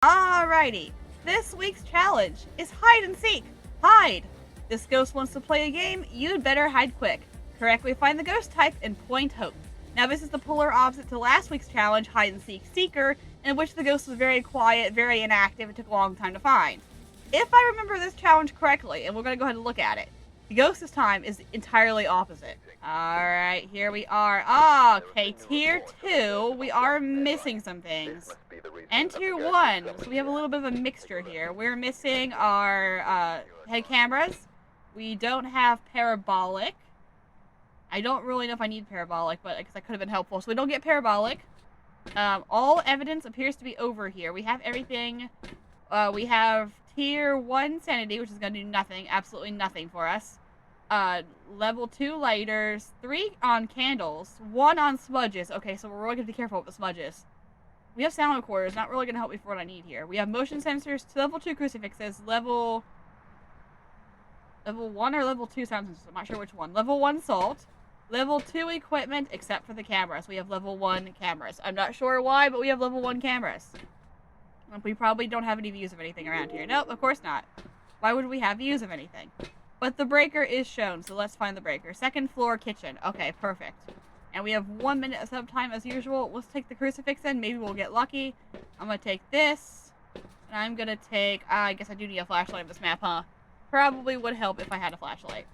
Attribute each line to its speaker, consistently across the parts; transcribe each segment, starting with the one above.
Speaker 1: Alrighty, this week's challenge is hide and seek. Hide! This ghost wants to play a game, you'd better hide quick. Correctly find the ghost type and point hope. Now this is the polar opposite to last week's challenge, hide and seek seeker, in which the ghost was very quiet, very inactive, and took a long time to find. If I remember this challenge correctly, and we're going to go ahead and look at it, the ghost this time is entirely opposite. Alright, here we are. Okay, tier 2, we are missing some things. And tier 1, so we have a little bit of a mixture here. We're missing our head cameras. We don't have parabolic. I don't really know if I need parabolic, but because that could have been helpful. So we don't get parabolic. All evidence appears to be over here. We have everything. We have tier 1 sanity, which is going to do nothing, absolutely nothing for us. Level 2 lighters, 3 on candles, 1 on smudges. Okay, so we're really going to be careful with the smudges. We have sound recorders, not really going to help me for what I need here. We have motion sensors, level 2 crucifixes, level 1 or level 2 sound sensors, I'm not sure which one. Level 1 salt, level 2 equipment, except for the cameras. We have level 1 cameras. I'm not sure why, but we have level 1 cameras. We probably don't have any views of anything around here. Nope, of course not. Why would we have views of anything? But the breaker is shown, so let's find the breaker. Second floor kitchen. Okay, perfect. And we have 1 minute of sub time as usual. Let's take the crucifix in. Maybe we'll get lucky. I'm going to take this. And I'm going to take... I guess I do need a flashlight of this map, huh? Probably would help if I had a flashlight.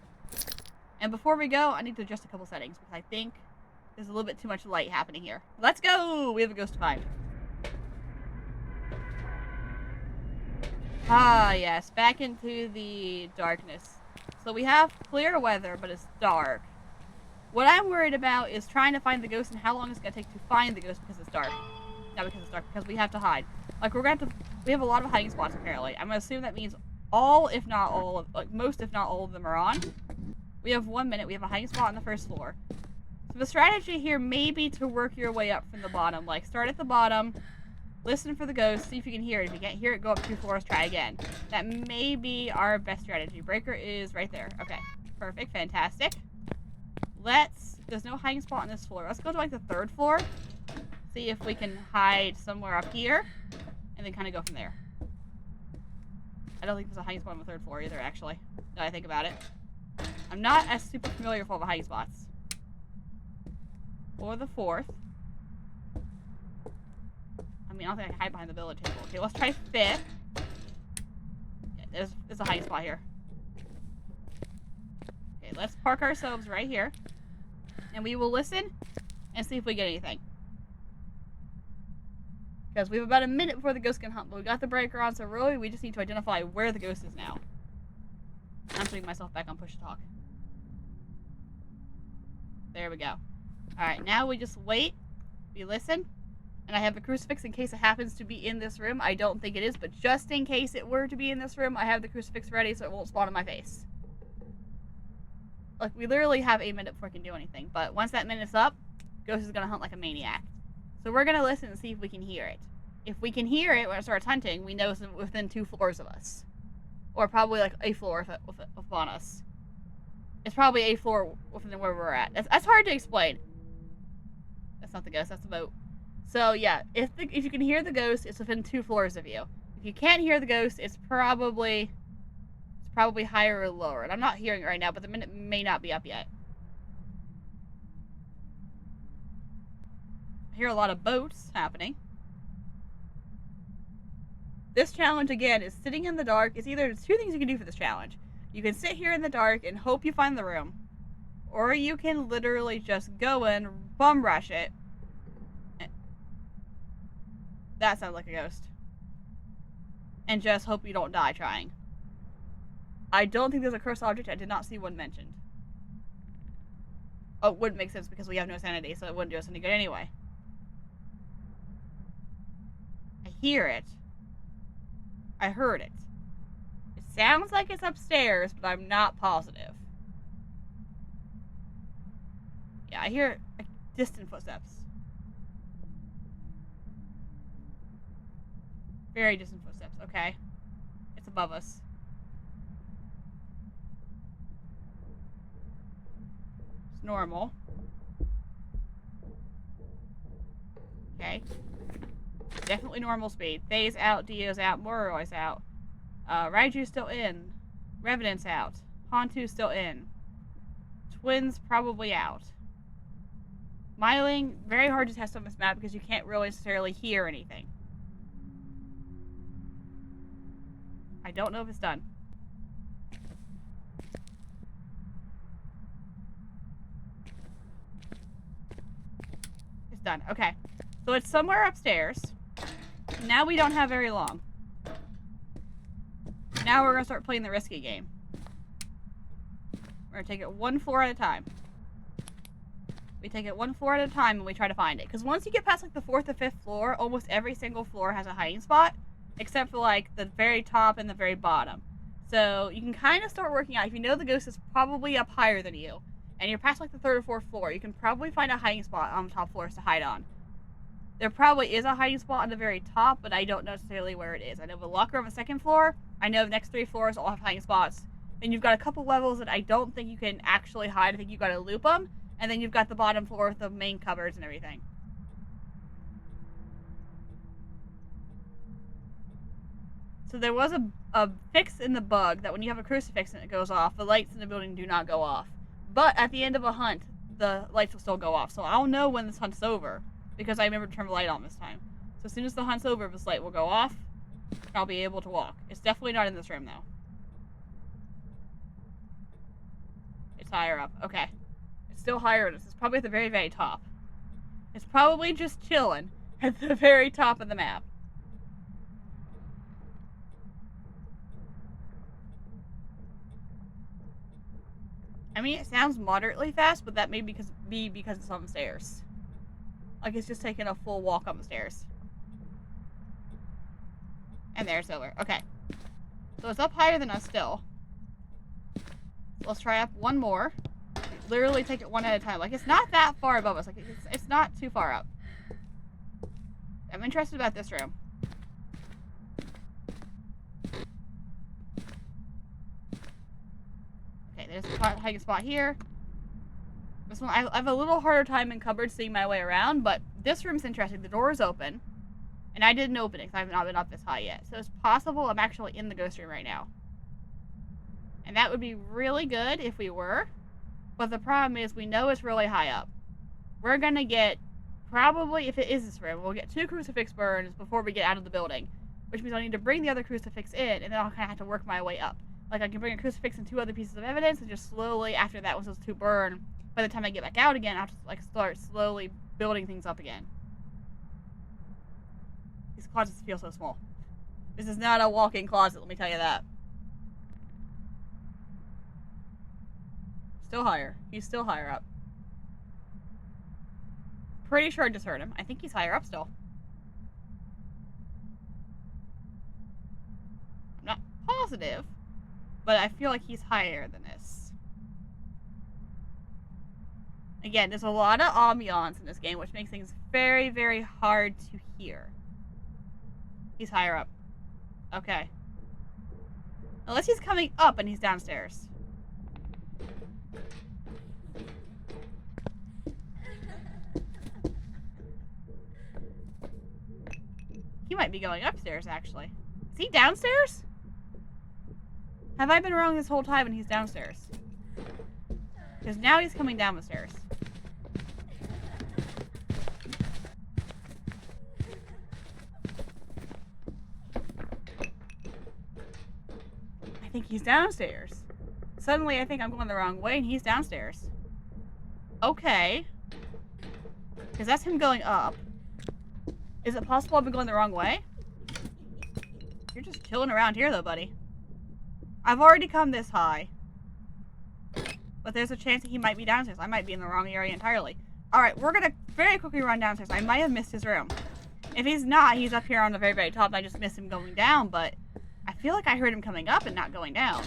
Speaker 1: And before we go, I need to adjust a couple settings, because I think there's a little bit too much light happening here. Let's go! We have a ghost to find. Ah, yes. Back into the darkness. So we have clear weather, but it's dark. What I'm worried about is trying to find the ghost and how long it's going to take to find the ghost because it's dark. Not because it's dark, because we have to hide. Like, we have a lot of hiding spots, apparently. I'm going to assume that means all, if not all, most, if not all of them are on. We have 1 minute. We have a hiding spot on the first floor. So the strategy here may be to work your way up from the bottom. Like, start at the bottom, listen for the ghost, see if you can hear it. If you can't hear it, go up 2 floors, try again. That may be our best strategy. Breaker is right there. Okay, perfect, fantastic. There's no hiding spot on this floor. Let's go to like the 3rd floor. See if we can hide somewhere up here. And then kind of go from there. I don't think there's a hiding spot on the 3rd floor either, actually. Now I think about it. I'm not as super familiar with all the hiding spots. Or the 4th. I mean, I don't think I can hide behind the billiard table. Okay, let's try 5th. Yeah, there's a hiding spot here. Okay, let's park ourselves right here. And we will listen and see if we get anything. Because we have about a minute before the ghost can hunt, but we got the breaker on, so really we just need to identify where the ghost is now. I'm putting myself back on push to talk. There we go. Alright, now we just wait. We listen. And I have a crucifix in case it happens to be in this room. I don't think it is, but just in case it were to be in this room, I have the crucifix ready so it won't spawn in my face. Like, we literally have a minute before I can do anything, but once that minute's up, Ghost is gonna hunt like a maniac. So we're gonna listen and see if we can hear it. If we can hear it when it starts hunting, we know it's within 2 floors of us. Or probably like a floor upon us. It's probably a floor within where we're at. That's hard to explain. That's not the ghost, that's the boat. So yeah, if you can hear the ghost, it's within 2 floors of you. If you can't hear the ghost, it's probably higher or lower. And I'm not hearing it right now, but the minute may not be up yet. I hear a lot of boats happening. This challenge, again, is sitting in the dark. There's 2 things you can do for this challenge. You can sit here in the dark and hope you find the room. Or you can literally just go in, bum rush it. That sounds like a ghost. And just hope you don't die trying. I don't think there's a cursed object. I did not see one mentioned. Oh, it wouldn't make sense because we have no sanity, so it wouldn't do us any good anyway. I hear it. I heard it. It sounds like it's upstairs, but I'm not positive. Yeah, I hear distant footsteps. Very distant footsteps, okay. It's above us. It's normal. Okay. Definitely normal speed. Thay's out, Dio's out, Morroy's out. Raiju's still in. Revenant's out. Hantu's still in. Twin's probably out. Myling, very hard to test on this map because you can't really necessarily hear anything. I don't know if it's done. It's done. Okay. So it's somewhere upstairs. Now we don't have very long. Now we're going to start playing the risky game. We're going to take it one floor at a time. We take it one floor at a time and we try to find it. Because once you get past like the 4th or 5th floor, almost every single floor has a hiding spot. Except for like the very top and the very bottom. So you can kind of start working out. If you know the ghost is probably up higher than you, and you're past like the 3rd or 4th floor, you can probably find a hiding spot on the top floors to hide on. There probably is a hiding spot on the very top, but I don't know necessarily where it is. I know the locker on the 2nd floor. I know the next 3 floors all have hiding spots. Then you've got a couple levels that I don't think you can actually hide. I think you've got to loop them. And then you've got the bottom floor with the main cupboards and everything. So there was a fix in the bug that when you have a crucifix and it goes off, the lights in the building do not go off. But at the end of a hunt, the lights will still go off. So I'll know when this hunt's over because I remember to turn the light on this time. So as soon as the hunt's over, this light will go off and I'll be able to walk. It's definitely not in this room though. It's higher up. Okay. It's still higher. It's probably at the very, very top. It's probably just chilling at the very top of the map. I mean, it sounds moderately fast, but that may be because it's on the stairs. Like, it's just taking a full walk on the stairs. And there's over. Okay. So it's up higher than us still. So let's try up one more. Literally take it one at a time. Like, it's not that far above us. Like, it's not too far up. I'm interested about this room. Okay, there's a hiding spot here. This one, I have a little harder time in cupboards seeing my way around, but this room's interesting. The door is open, and I didn't open it because I have not been up this high yet. So it's possible I'm actually in the ghost room right now. And that would be really good if we were, but the problem is we know it's really high up. We're gonna get, probably, if it is this room, we'll get 2 crucifix burns before we get out of the building, which means I'll need to bring the other crucifix in, and then I'll kind of have to work my way up. Like, I can bring a crucifix and 2 other pieces of evidence, and just slowly, after that, once those 2 burn, by the time I get back out again, I'll just, like, start slowly building things up again. These closets feel so small. This is not a walk-in closet, let me tell you that. Still higher. He's still higher up. Pretty sure I just heard him. I think he's higher up still. I'm not positive, but I feel like he's higher than this. Again, there's a lot of ambiance in this game, which makes things very, very hard to hear. He's higher up. Okay. Unless he's coming up and he's downstairs. He might be going upstairs, actually. Is he downstairs? Have I been wrong this whole time and he's downstairs? Because now he's coming down the stairs. I think he's downstairs. Suddenly I think I'm going the wrong way and he's downstairs. Okay. Because that's him going up. Is it possible I've been going the wrong way? You're just chilling around here though, buddy. I've already come this high. But there's a chance that he might be downstairs. I might be in the wrong area entirely. Alright, we're gonna very quickly run downstairs. I might have missed his room. If he's not, he's up here on the very, very top. I just missed him going down, but I feel like I heard him coming up and not going down.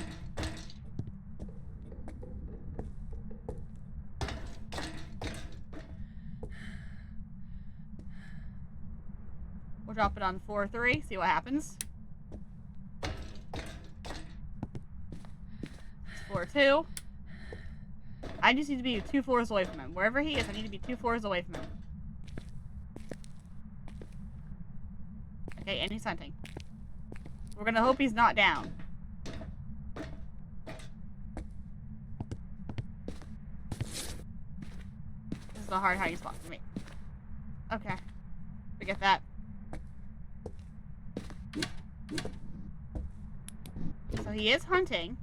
Speaker 1: We'll drop it on floor 3, see what happens. It's floor 2. I just need to be 2 floors away from him. Wherever he is, I need to be 2 floors away from him. Okay, and he's hunting. We're gonna hope he's not down. This is a hard hiding spot for me. Okay. Forget that. So he is hunting,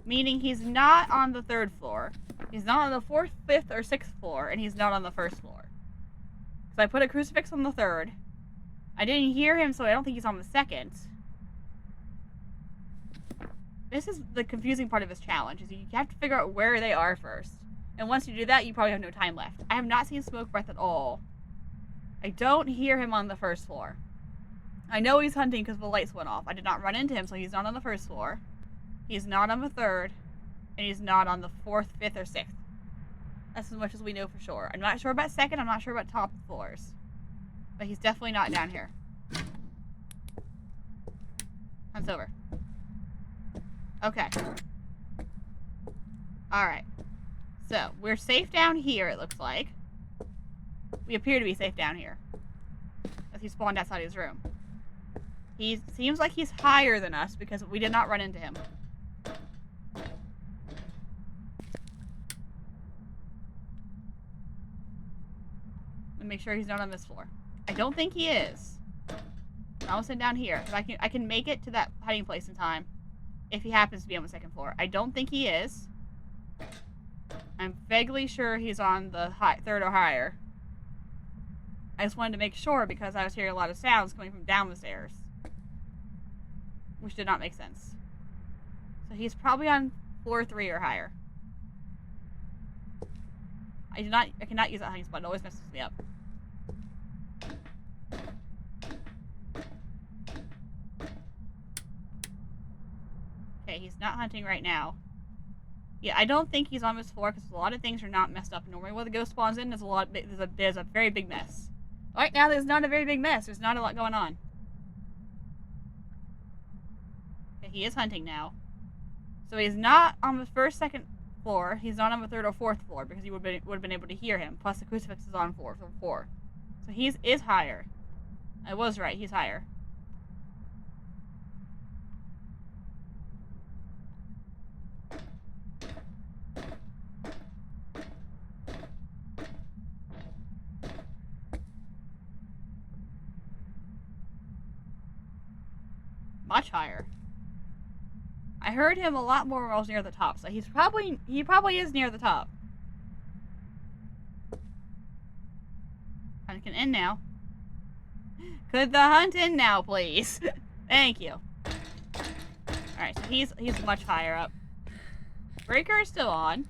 Speaker 1: meaning he's not on the 3rd floor. He's not on the 4th, 5th, or 6th floor, and he's not on the 1st floor. So I put a crucifix on the 3rd. I didn't hear him, so I don't think he's on the 2nd. This is the confusing part of this challenge, is you have to figure out where they are first. And once you do that, you probably have no time left. I have not seen smoke breath at all. I don't hear him on the 1st floor. I know he's hunting because the lights went off. I did not run into him, so he's not on the 1st floor. He's not on the 3rd. And he's not on the 4th, 5th, or 6th. That's as much as we know for sure. I'm not sure about 2nd. I'm not sure about top floors. But he's definitely not down here. Hunt's over. Okay. Alright. So, we're safe down here, it looks like. We appear to be safe down here. As he spawned outside his room. He seems like he's higher than us because we did not run into him. Let me make sure he's not on this floor. I don't think he is. I'll sit down here. I can make it to that hiding place in time. If he happens to be on the 2nd floor. I don't think he is. I'm vaguely sure he's on the 3rd or higher. I just wanted to make sure because I was hearing a lot of sounds coming from down the stairs. Which did not make sense. So he's probably on floor 3 or higher. I cannot use that hiding spot. It always messes me up. Okay, he's not hunting right now. Yeah, I don't think he's on this floor because a lot of things are not messed up. Normally when the ghost spawns in, there's a very big mess. Right now, there's not a very big mess. There's not a lot going on. Okay, he is hunting now. So he's not on the 1st, 2nd floor. He's not on the 3rd or 4th floor because you would have been able to hear him. Plus, the crucifix is on 4. So he is higher. I was right. He's higher. Much higher. I heard him a lot more when I was near the top, so he probably is near the top. Hunt can end now. Could the hunt end now, please? Thank you. Alright, so he's much higher up. Breaker is still on.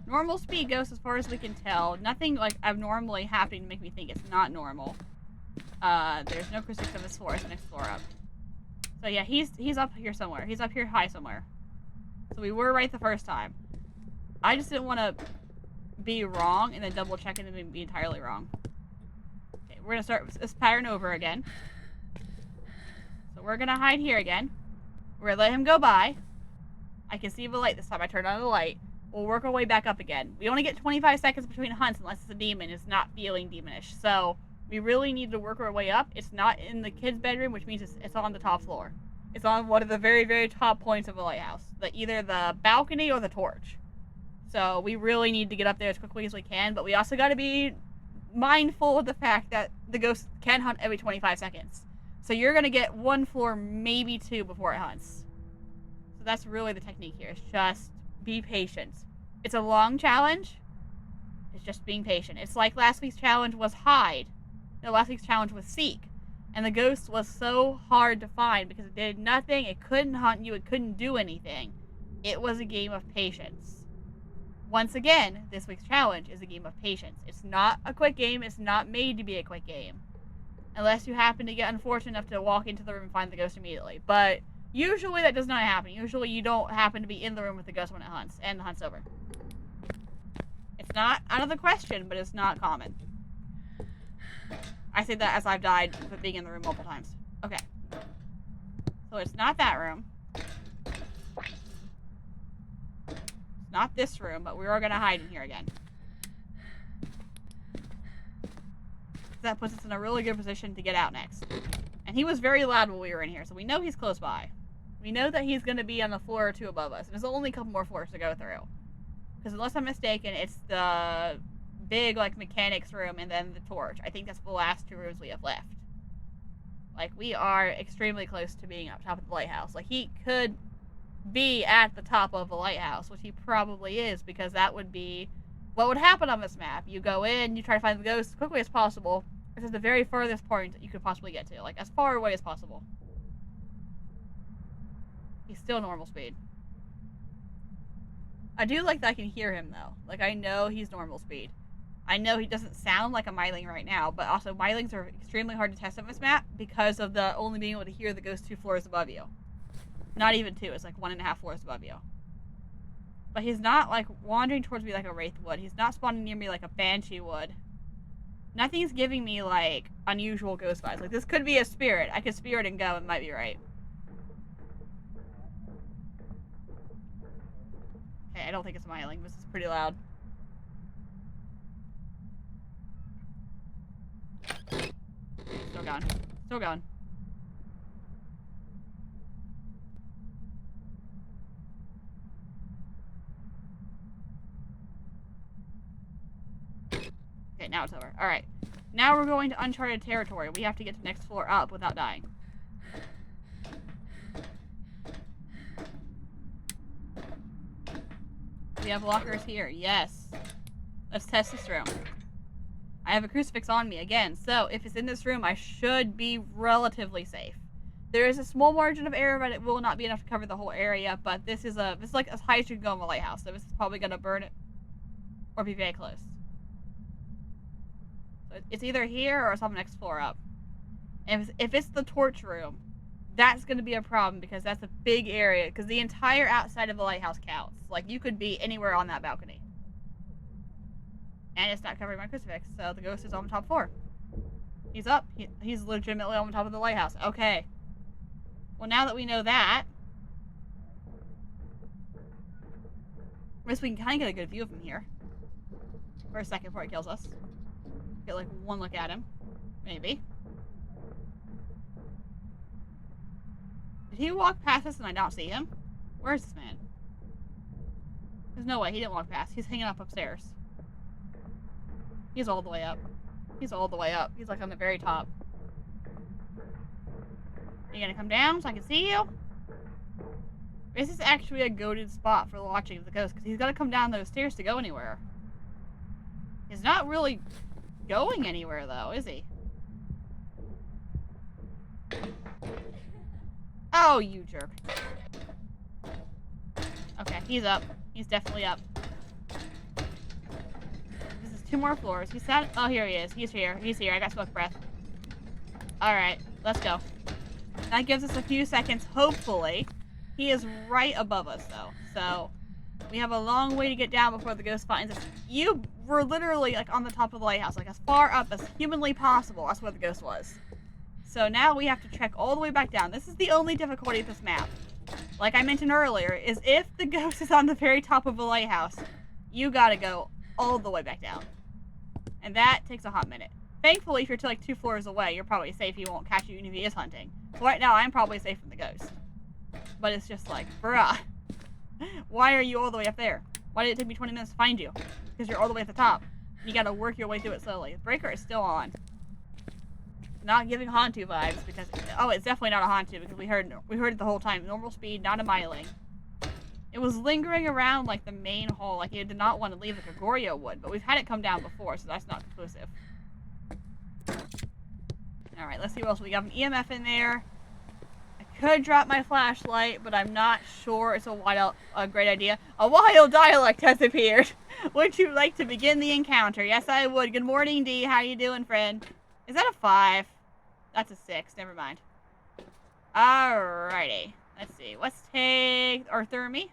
Speaker 1: Normal speed ghost as far as we can tell. Nothing like abnormally happening to make me think it's not normal. There's no crucifix on this floor. It's the next floor up. So yeah, he's up here somewhere. He's up here high somewhere. So we were right the first time. I just didn't want to be wrong and then double check it and be entirely wrong. Okay, we're gonna start this pattern over again. So we're gonna hide here again. We're gonna let him go by. I can see the light this time. I turned on the light. We'll work our way back up again. We only get 25 seconds between hunts unless it's a demon. It's not feeling demonish. So we really need to work our way up. It's not in the kid's bedroom, which means it's on the top floor. It's on one of the very, very top points of the lighthouse. Either the balcony or the torch. So we really need to get up there as quickly as we can, but we also got to be mindful of the fact that the ghost can hunt every 25 seconds. So you're going to get 1 floor, maybe 2 before it hunts. So that's really the technique here. It's just be patient. It's a long challenge. It's just being patient. It's like last week's challenge was hide. No, last week's challenge was seek. And the ghost was so hard to find because it did nothing. It couldn't hunt you. It couldn't do anything. It was a game of patience. Once again, this week's challenge is a game of patience. It's not a quick game. It's not made to be a quick game. Unless you happen to get unfortunate enough to walk into the room and find the ghost immediately. But usually that does not happen. Usually you don't happen to be in the room with the ghost when it hunts. And the hunt's over. It's not out of the question, but it's not common. I say that as I've died for being in the room multiple times. Okay. So it's not that room. It's not this room, but we are going to hide in here again. That puts us in a really good position to get out next. And he was very loud when we were in here, so we know he's close by. We know that he's going to be on a floor or two above us. And there's only a couple more floors to go through. Because unless I'm mistaken, it's the big, like, mechanics room and then the torch. I think that's the last 2 rooms we have left. Like, we are extremely close to being up top of the lighthouse. Like, he could be at the top of the lighthouse, which he probably is, because that would be what would happen on this map. You go in, you try to find the ghost as quickly as possible. This is the very furthest point that you could possibly get to. Like, as far away as possible. He's still normal speed. I do like that I can hear him, though. Like, I know he's normal speed. I know he doesn't sound like a myling right now, but also mylings are extremely hard to test on this map because of the only being able to hear the ghost 2 floors above you. Not even 2, it's like 1.5 floors above you. But he's not, like, wandering towards me like a wraith would. He's not spawning near me like a banshee would. Nothing's giving me, like, unusual ghost vibes. Like, this could be a spirit. I could spirit and go, and might be right. Okay, I don't think it's a myling. This is pretty loud. Still gone. Still gone. Okay, now it's over. Alright. Now we're going to uncharted territory. We have to get to the next floor up without dying. We have lockers here. Yes. Let's test this room. I have a crucifix on me again, so if it's in this room, I should be relatively safe. There is a small margin of error, but it will not be enough to cover the whole area, but this is like as high as you can go in the lighthouse, so this is probably going to burn it or be very close. So it's either here or it's on the next floor up. And if it's the torch room, that's going to be a problem because that's a big area, because the entire outside of the lighthouse counts. Like, you could be anywhere on that balcony. And it's not covering my crucifix, so the ghost is on the top floor. He's up. He's legitimately on the top of the lighthouse. Okay. Well, now that we know that, I guess we can kind of get a good view of him here. For a second before he kills us. Get, like, one look at him. Maybe. Did he walk past us and I don't see him? Where is this man? There's no way. He didn't walk past. He's hanging up upstairs. He's all the way up. He's all the way up. He's like on the very top. Are you gonna come down so I can see you? This is actually a goated spot for watching the ghost, because he's gotta come down those stairs to go anywhere. He's not really going anywhere though, is he? Oh, you jerk. Okay, he's up. He's definitely up. 2 more floors. He's sat. Oh, here he is. He's here. He's here. I got smoke breath. Alright, let's go. That gives us a few seconds, hopefully. He is right above us, though. So, we have a long way to get down before the ghost finds us. You were literally, like, on the top of the lighthouse. Like, as far up as humanly possible. That's where the ghost was. So, now we have to trek all the way back down. This is the only difficulty of this map. Like I mentioned earlier, is if the ghost is on the very top of the lighthouse, you gotta go all the way back down. And that takes a hot minute. Thankfully, if you're like 2 floors away, you're probably safe. He won't catch you even if he is hunting. So right now, I'm probably safe from the ghost. But it's just like, bruh. Why are you all the way up there? Why did it take me 20 minutes to find you? Because you're all the way at the top. You gotta work your way through it slowly. The breaker is still on. Not giving Hantu vibes because... Oh, it's definitely not a Hantu because we heard it the whole time. Normal speed, not a myling. It was lingering around, like, the main hall. Like, it did not want to leave like a Goryo would. But we've had it come down before, so that's not conclusive. Alright, let's see what else we got. An EMF in there. I could drop my flashlight, but I'm not sure it's a great idea. A wild dialect has appeared. Would you like to begin the encounter? Yes, I would. Good morning, D. How you doing, friend? Is that a 5? That's a 6. Never mind. Alrighty. Let's see. Let's take our thermi,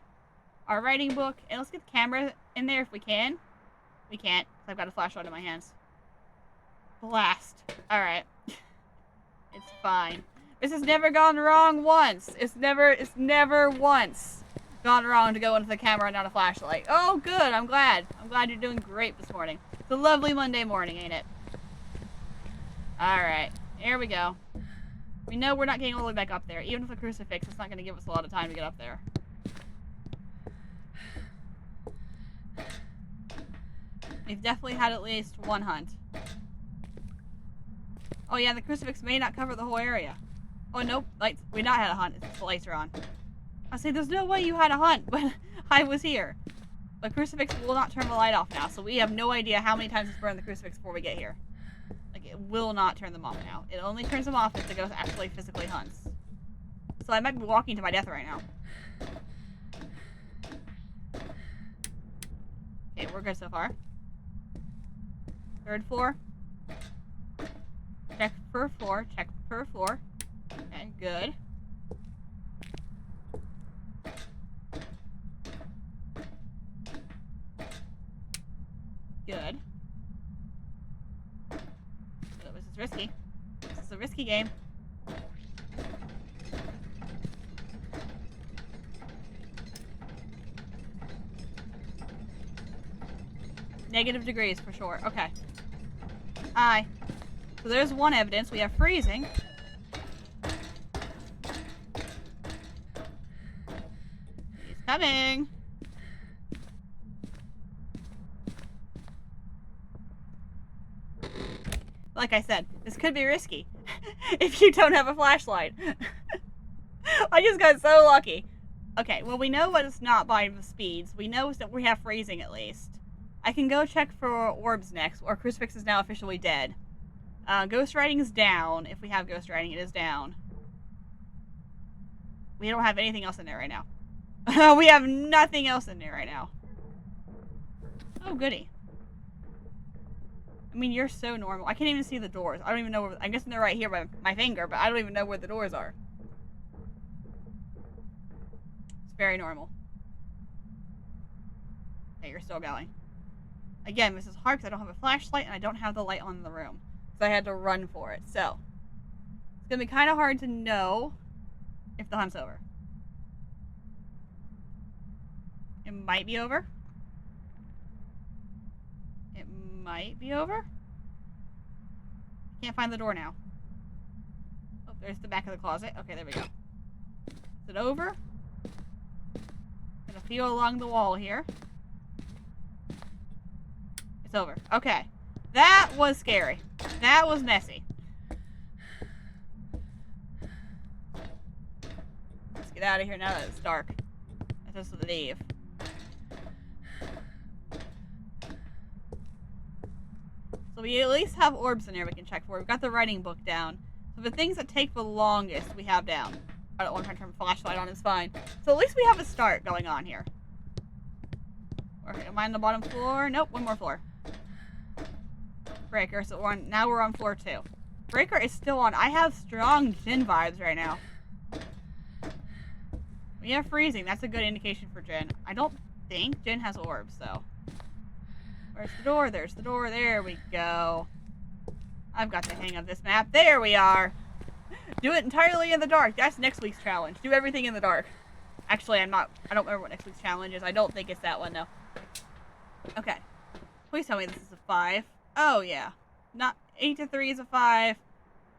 Speaker 1: our writing book, and let's get the camera in there if we can. We can't, because I've got a flashlight in my hands. Blast. Alright. It's fine. This has never gone wrong once. It's never once gone wrong to go into the camera and not a flashlight. Oh, good. I'm glad. I'm glad you're doing great this morning. It's a lovely Monday morning, ain't it? Alright, here we go. We know we're not getting all the way back up there. Even with a crucifix, it's not going to give us a lot of time to get up there. We've definitely had at least one hunt. Oh yeah, the crucifix may not cover the whole area. Oh nope, lights. We not had a hunt. It's just the lights are on. I say, there's no way you had a hunt when I was here. But crucifix will not turn the light off now, so we have no idea how many times it's burned the crucifix before we get here. Like, it will not turn them off now. It only turns them off if the ghost actually physically hunts. So I might be walking to my death right now. Okay, we're good so far. Third floor. Check per floor. Check per floor. Okay, good. Good. Oh, this is risky. This is a risky game. Negative degrees for sure. Okay. Aye. So there's one evidence. We have freezing. He's coming. Like I said, this could be risky if you don't have a flashlight. I just got so lucky. Okay, well we know what it's not by the speeds. We know that we have freezing at least. I can go check for orbs next, or crucifix is now officially dead. Ghost writing is down. If we have ghost writing, it is down. We don't have anything else in there right now. We have nothing else in there right now. Oh, goody. I mean, you're so normal. I can't even see the doors. I don't even know where... I'm guessing they're right here by my finger, but I don't even know where the doors are. It's very normal. Okay, you're still going. Again, this is hard because I don't have a flashlight and I don't have the light on in the room. So I had to run for it. So, it's going to be kind of hard to know if the hunt's over. It might be over. It might be over. Can't find the door now. Oh, there's the back of the closet. Okay, there we go. Is it over? Gonna feel along the wall here. It's over. Okay. That was scary. That was messy. Let's get out of here now that it's dark. Let's just leave. So we at least have orbs in there we can check for. We've got the writing book down. So the things that take the longest we have down. I don't want to turn the flashlight on, it's fine. So at least we have a start going on here. Okay, am I on the bottom floor? Nope, one more floor. Breaker, so now we're on floor 2. Breaker is still on. I have strong Jinn vibes right now. We have freezing. That's a good indication for Jinn. I don't think Jinn has orbs, though. Where's the door? There's the door. There we go. I've got the hang of this map. There we are. Do it entirely in the dark. That's next week's challenge. Do everything in the dark. Actually, I don't remember what next week's challenge is. I don't think it's that one, though. Okay. Please tell me this is a 5. Oh, yeah. Not 8 to 3 is a 5.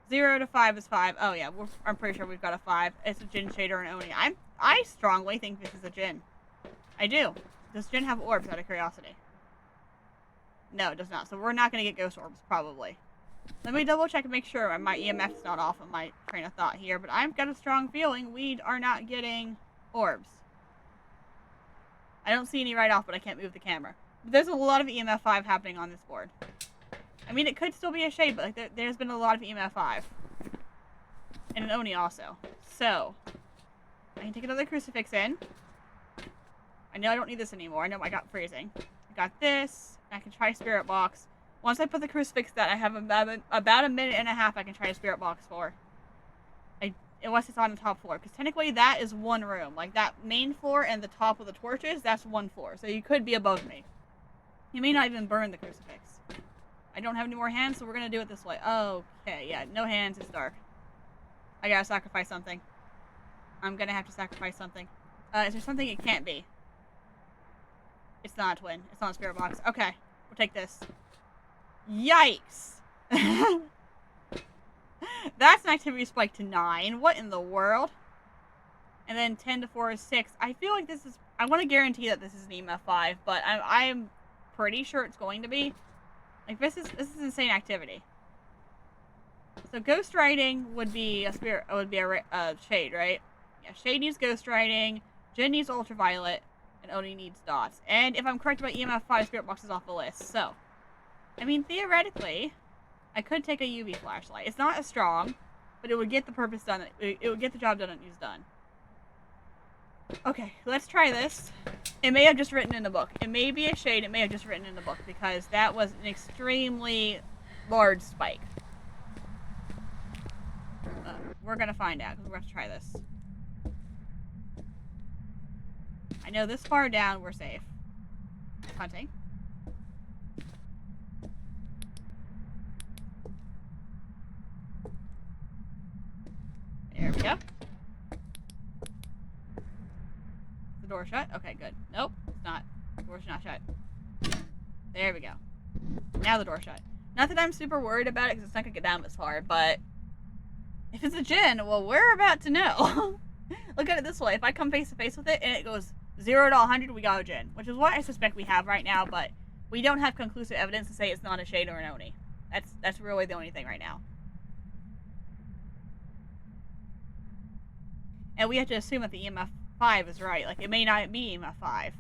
Speaker 1: 0 to 5 is 5. Oh, yeah. I'm pretty sure we've got a 5. It's a Jinn shader and Oni. I strongly think this is a Jinn. I do. Does Jinn have orbs, out of curiosity? No, it does not. So we're not going to get ghost orbs, probably. Let me double check and make sure my EMF is not off of my train of thought here. But I've got a strong feeling we are not getting orbs. I don't see any right off, but I can't move the camera. But there's a lot of EMF 5 happening on this board. I mean, it could still be a shade, but like there's been a lot of EMF 5. And an Oni also. So, I can take another crucifix in. I know I don't need this anymore. I know I got freezing. I got this. I can try spirit box. Once I put the crucifix down, I have about a minute and a half I can try a spirit box for. Unless it's on the top floor. Because technically that is one room. Like that main floor and the top of the torches, that's one floor. So you could be above me. You may not even burn the crucifix. I don't have any more hands, so we're going to do it this way. Okay, yeah, no hands, it's dark. I gotta sacrifice something. I'm going to have to sacrifice something. Is there something it can't be? It's not a twin. It's not a spirit box. Okay, we'll take this. Yikes! That's an activity spike to 9. What in the world? And then 10 to 4 is 6. I feel like this is... I want to guarantee that this is an EMF 5, but I'm pretty sure it's going to be. Like, this is insane activity. So ghost writing would be a spirit... would be a shade, right? Yeah, shade needs ghost writing, Jinn needs ultraviolet, and Oni needs dots. And if I'm correct about EMF 5, spirit box is off the list. So, I mean, theoretically, I could take a UV flashlight. It's not as strong, but it would get the purpose done. It would get the job done it needs done. Okay, let's try this. It may have just written in the book. It may be a shade. It may have just written in the book because that was an extremely large spike. We're going to find out because we're going to try this. I know this far down we're safe. Hunting. There we go. The door shut? Okay, good. Nope, it's not. The door's not shut. There we go. Now the door shut. Not that I'm super worried about it because it's not going to get down this far, but if it's a Jinn, well, we're about to know. Look at it this way. If I come face to face with it and it goes 0 to 100, we got a Jinn, which is what I suspect we have right now, but we don't have conclusive evidence to say it's not a shade or an Oni. That's really the only thing right now. And we have to assume that the EMF 5 is right. Like, it may not be EMF 5.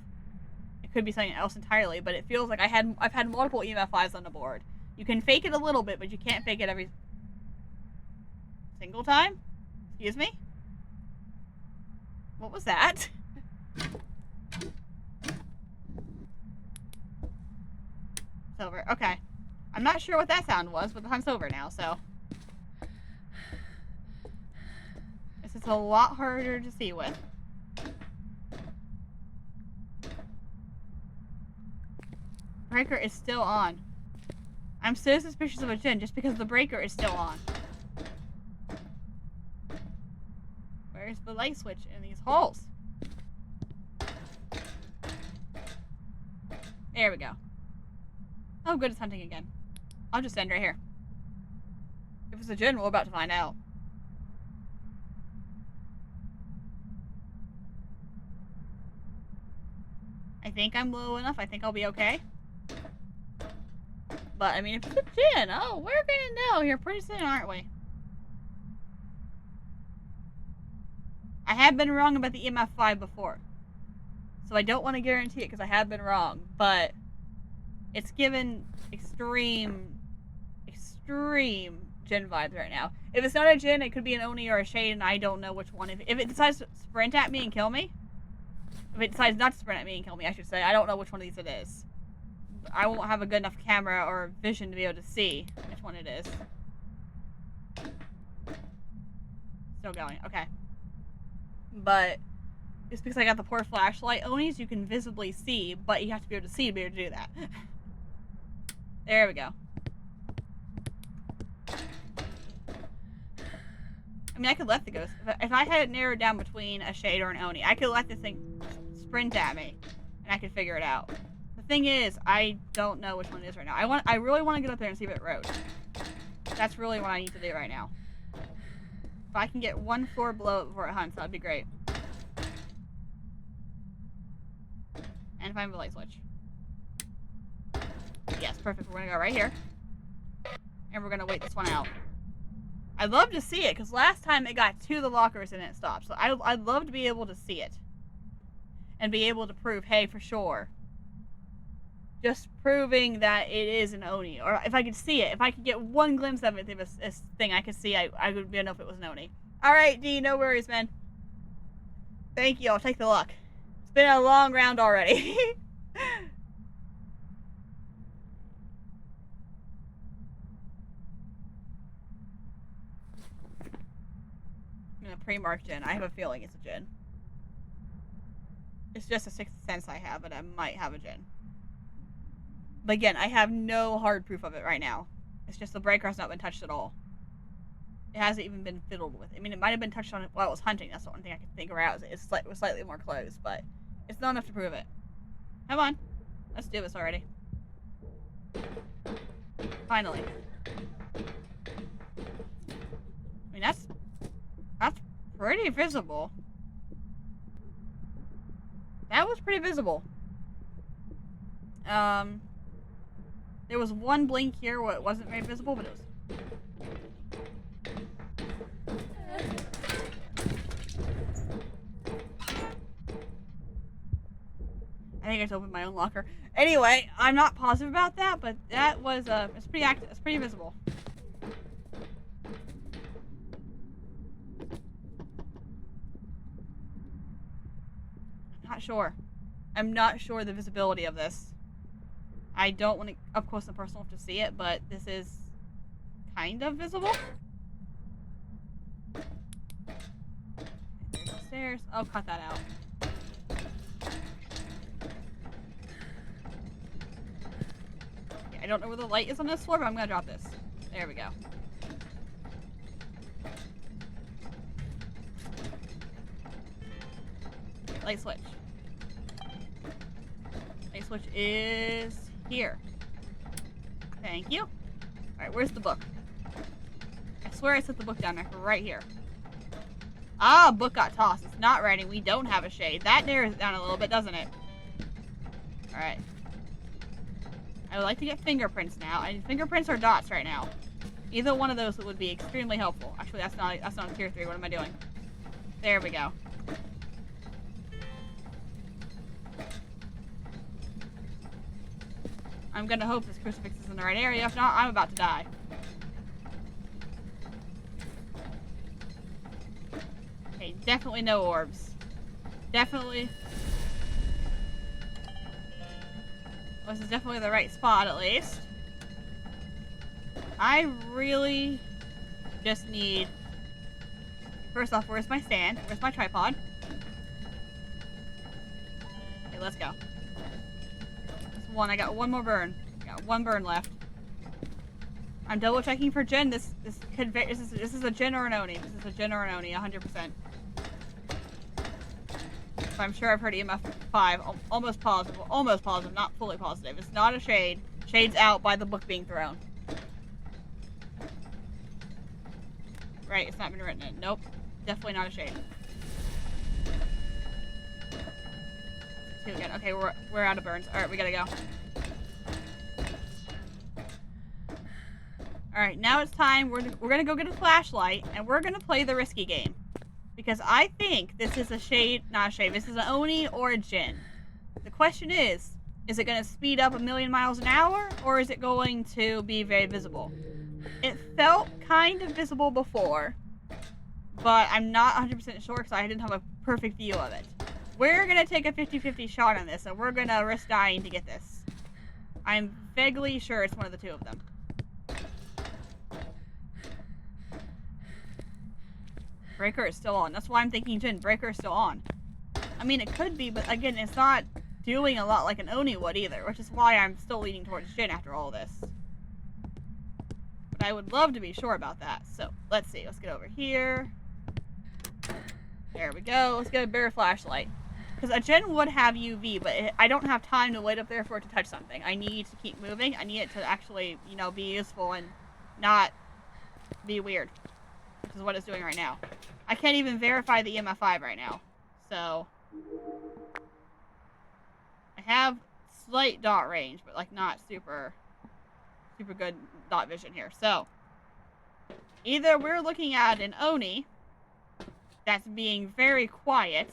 Speaker 1: It could be something else entirely, but it feels like I've had multiple EMF 5s on the board. You can fake it a little bit, but you can't fake it every single time? Excuse me? What was that? It's over. Okay. I'm not sure what that sound was, but the hunt's over now, so... This is a lot harder to see with. Breaker is still on. I'm so suspicious of a Jinn just because the breaker is still on. Where's the light switch in these holes? There we go. Oh, good, it's hunting again. I'll just end right here. If it's a Jinn, we're about to find out. I think I'm low enough. I think I'll be okay. But, I mean, if it's a Jinn, oh, we're gonna know here pretty soon, aren't we? I have been wrong about the EMF 5 before. So I don't want to guarantee it because I have been wrong. But it's given extreme Jinn vibes right now. If it's not a Jinn, it could be an Oni or a Shade, and I don't know which one. If it decides to sprint at me and kill me, if it decides not to sprint at me and kill me, I should say, I don't know which one of these it is. I won't have a good enough camera or vision to be able to see which one it is. Still going. Okay. But it's because I got the poor flashlight. Onis you can visibly see, but you have to be able to see to be able to do that. There we go. I mean, I could let the ghost... If I had it narrowed down between a Shade or an Oni, I could let this thing sprint at me, and I could figure it out. The thing is, I don't know which one it is right now. I really want to get up there and see if it wrote. That's really what I need to do right now. If I can get one floor below it before it hunts, that'd be great. And find the light switch. Yes, perfect. We're gonna go right here. And we're gonna wait this one out. I'd love to see it, because last time it got to the lockers and it stopped. So I'd love to be able to see it. And be able to prove, hey, for sure. Just proving that it is an Oni. Or if I could see it, if I could get one glimpse of it through this thing I could see, I would be enough if it was an Oni. Alright, D, no worries, man. Thank you, I'll take the luck. It's been a long round already. I'm gonna pre-mark Jinn. I have a feeling it's a Jinn. It's just a sixth sense I have, and I might have a Jinn. But again, I have no hard proof of it right now. It's just the breaker has not been touched at all. It hasn't even been fiddled with. I mean, it might have been touched on while it was hunting. That's the one thing I could figure out. It was slightly more closed, but it's not enough to prove it. Come on. Let's do this already. Finally. that's pretty visible. That was pretty visible. There was one blink here where it wasn't very visible, but it was. I think I just opened my own locker. Anyway, I'm not positive about that, but that was it's pretty active. It's pretty visible. Not sure. I'm not sure the visibility of this. I don't want to up close and personal to see it, but this is kind of visible. There's the stairs. Oh, cut that out. Okay, I don't know where the light is on this floor, but I'm gonna drop this. There we go. Light switch. Light switch is here. Thank you. Alright, where's the book? I swear I set the book down there, right here. Ah, book got tossed. It's not writing. We don't have a shade. That narrows it down a little bit, doesn't it? Alright. I would like to get fingerprints now. Fingerprints or dots right now. Either one of those would be extremely helpful. Actually, that's not a tier 3. What am I doing? There we go. I'm gonna hope this crucifix is in the right area. If not, I'm about to die. Okay, definitely no orbs. Definitely. Well, this is definitely the right spot, at least. I really just need... First off, where's my stand? Where's my tripod? Okay, let's go. I got one more burn. I got one burn left. I'm double checking for Jin. This is a Jin or an Oni. This is a Jin or an Oni, 100%. So I'm sure I've heard EMF 5. Almost positive, not fully positive. It's not a shade. Shade's out by the book being thrown. Right, it's not been written in. Nope, definitely not a shade. 2 again. Okay, we're out of burns. All right, we gotta go. All right, now it's time. We're gonna go get a flashlight and we're gonna play the risky game because I think this is a shade, not a shade. This is an Oni or a Jin. The question is it gonna speed up 1,000,000 miles an hour or is it going to be very visible? It felt kind of visible before, but I'm not 100% sure because I didn't have a perfect view of it. We're going to take a 50-50 shot on this, and we're going to risk dying to get this. I'm vaguely sure it's one of the two of them. Breaker is still on. That's why I'm thinking Jin. Breaker is still on. I mean, it could be, but again, it's not doing a lot like an Oni would either, which is why I'm still leaning towards Jin after all this. But I would love to be sure about that. So, let's see. Let's get over here. There we go. Let's get a better flashlight. Because a Jin would have UV, but I don't have time to wait up there for it to touch something. I need to keep moving. I need it to actually, you know, be useful and not be weird. Which is what it's doing right now. I can't even verify the EMF 5 right now. So, I have slight dot range, but like not super good dot vision here. So, either we're looking at an Oni that's being very quiet,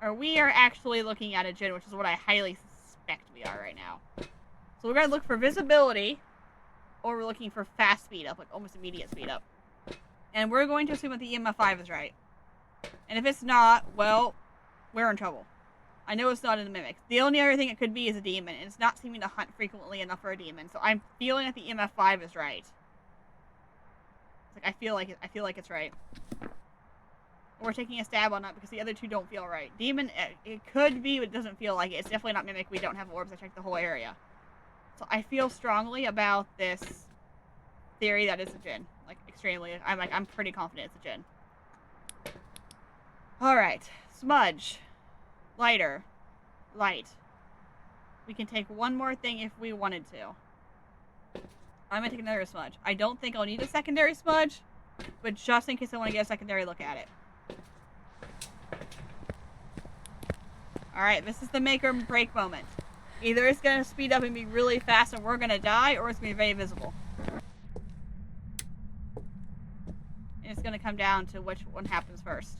Speaker 1: or we are actually looking at a Jin, which is what I highly suspect we are right now. So we're going to look for visibility, or we're looking for fast speed up, like almost immediate speed up. And we're going to assume that the EMF 5 is right. And if it's not, well, we're in trouble. I know it's not in the mimic. The only other thing it could be is a demon, and it's not seeming to hunt frequently enough for a demon. So I'm feeling that the EMF 5 is right. It's like I feel like it's right. We're taking a stab on that because the other two don't feel right. Demon, it could be, but it doesn't feel like it. It's definitely not mimic. We don't have orbs. I checked the whole area. So I feel strongly about this theory that it's a Jin. Like, extremely. I'm pretty confident it's a Jin. Alright. Smudge. Lighter. Light. We can take one more thing if we wanted to. I'm gonna take another smudge. I don't think I'll need a secondary smudge, But just in case I want to get a secondary look at it. Alright, this is the make or break moment. Either it's going to speed up and be really fast and we're going to die, or it's going to be very visible. And it's going to come down to which one happens first.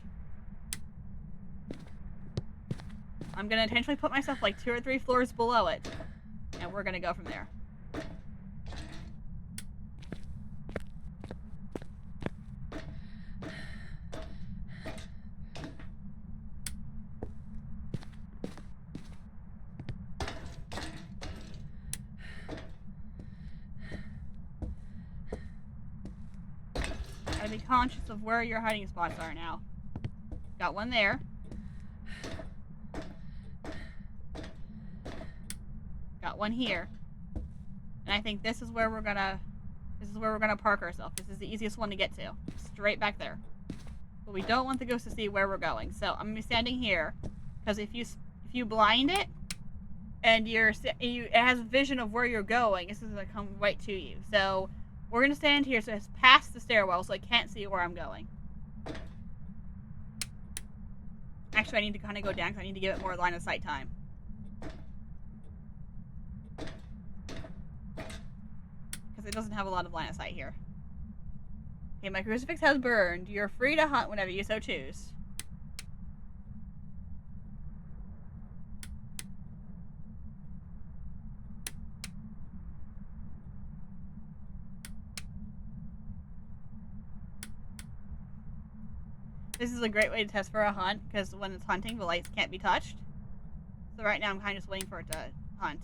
Speaker 1: I'm going to intentionally put myself like 2 or 3 floors below it. And we're going to go from there. Gotta be conscious of where your hiding spots are now. Got one there. Got one here. And I think this is where we're gonna park ourselves. This is the easiest one to get to. Straight back there. But we don't want the ghost to see where we're going. So I'm gonna be standing here, because if you blind it and it has a vision of where you're going, this is gonna come right to you. So we're gonna stand here so it's past the stairwell so I can't see where I'm going. Actually, I need to kind of go down because I need to give it more line of sight time. Because it doesn't have a lot of line of sight here. Okay, my crucifix has burned. You're free to hunt whenever you so choose. This is a great way to test for a hunt, because when it's hunting, the lights can't be touched. So right now I'm kind of just waiting for it to hunt.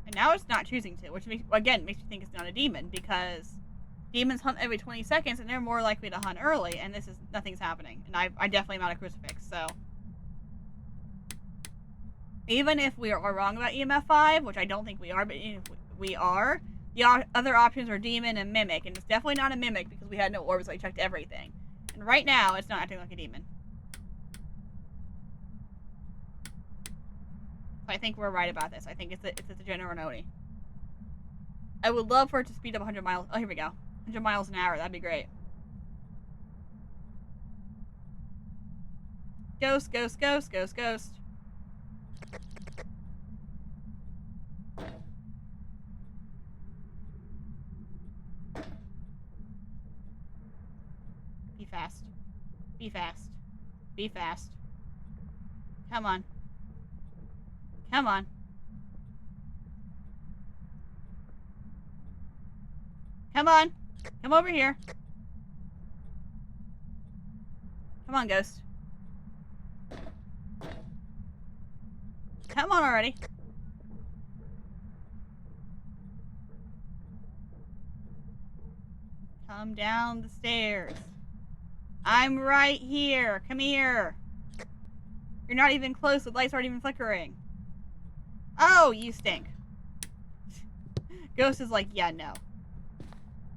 Speaker 1: And now it's not choosing to, which makes me think it's not a demon, because demons hunt every 20 seconds and they're more likely to hunt early, and nothing's happening. And I definitely am out of crucifix, so. Even if we are wrong about EMF 5, which I don't think we are, but if we are, the other options are demon and mimic, and it's definitely not a mimic because we had no orbs, so I checked everything. And right now, it's not acting like a demon. So I think we're right about this. I think it's a general Oni. I would love for it to speed up 100 miles. Oh, here we go. 100 miles an hour. That'd be great. Ghost, ghost, ghost, ghost, ghost. Be fast. Be fast. Be fast. Come on. Come on. Come on. Come over here. Come on, ghost. Come on already. Come down the stairs. I'm right here. Come here. You're not even close. The lights aren't even flickering. Oh, you stink. Ghost is like, yeah, no.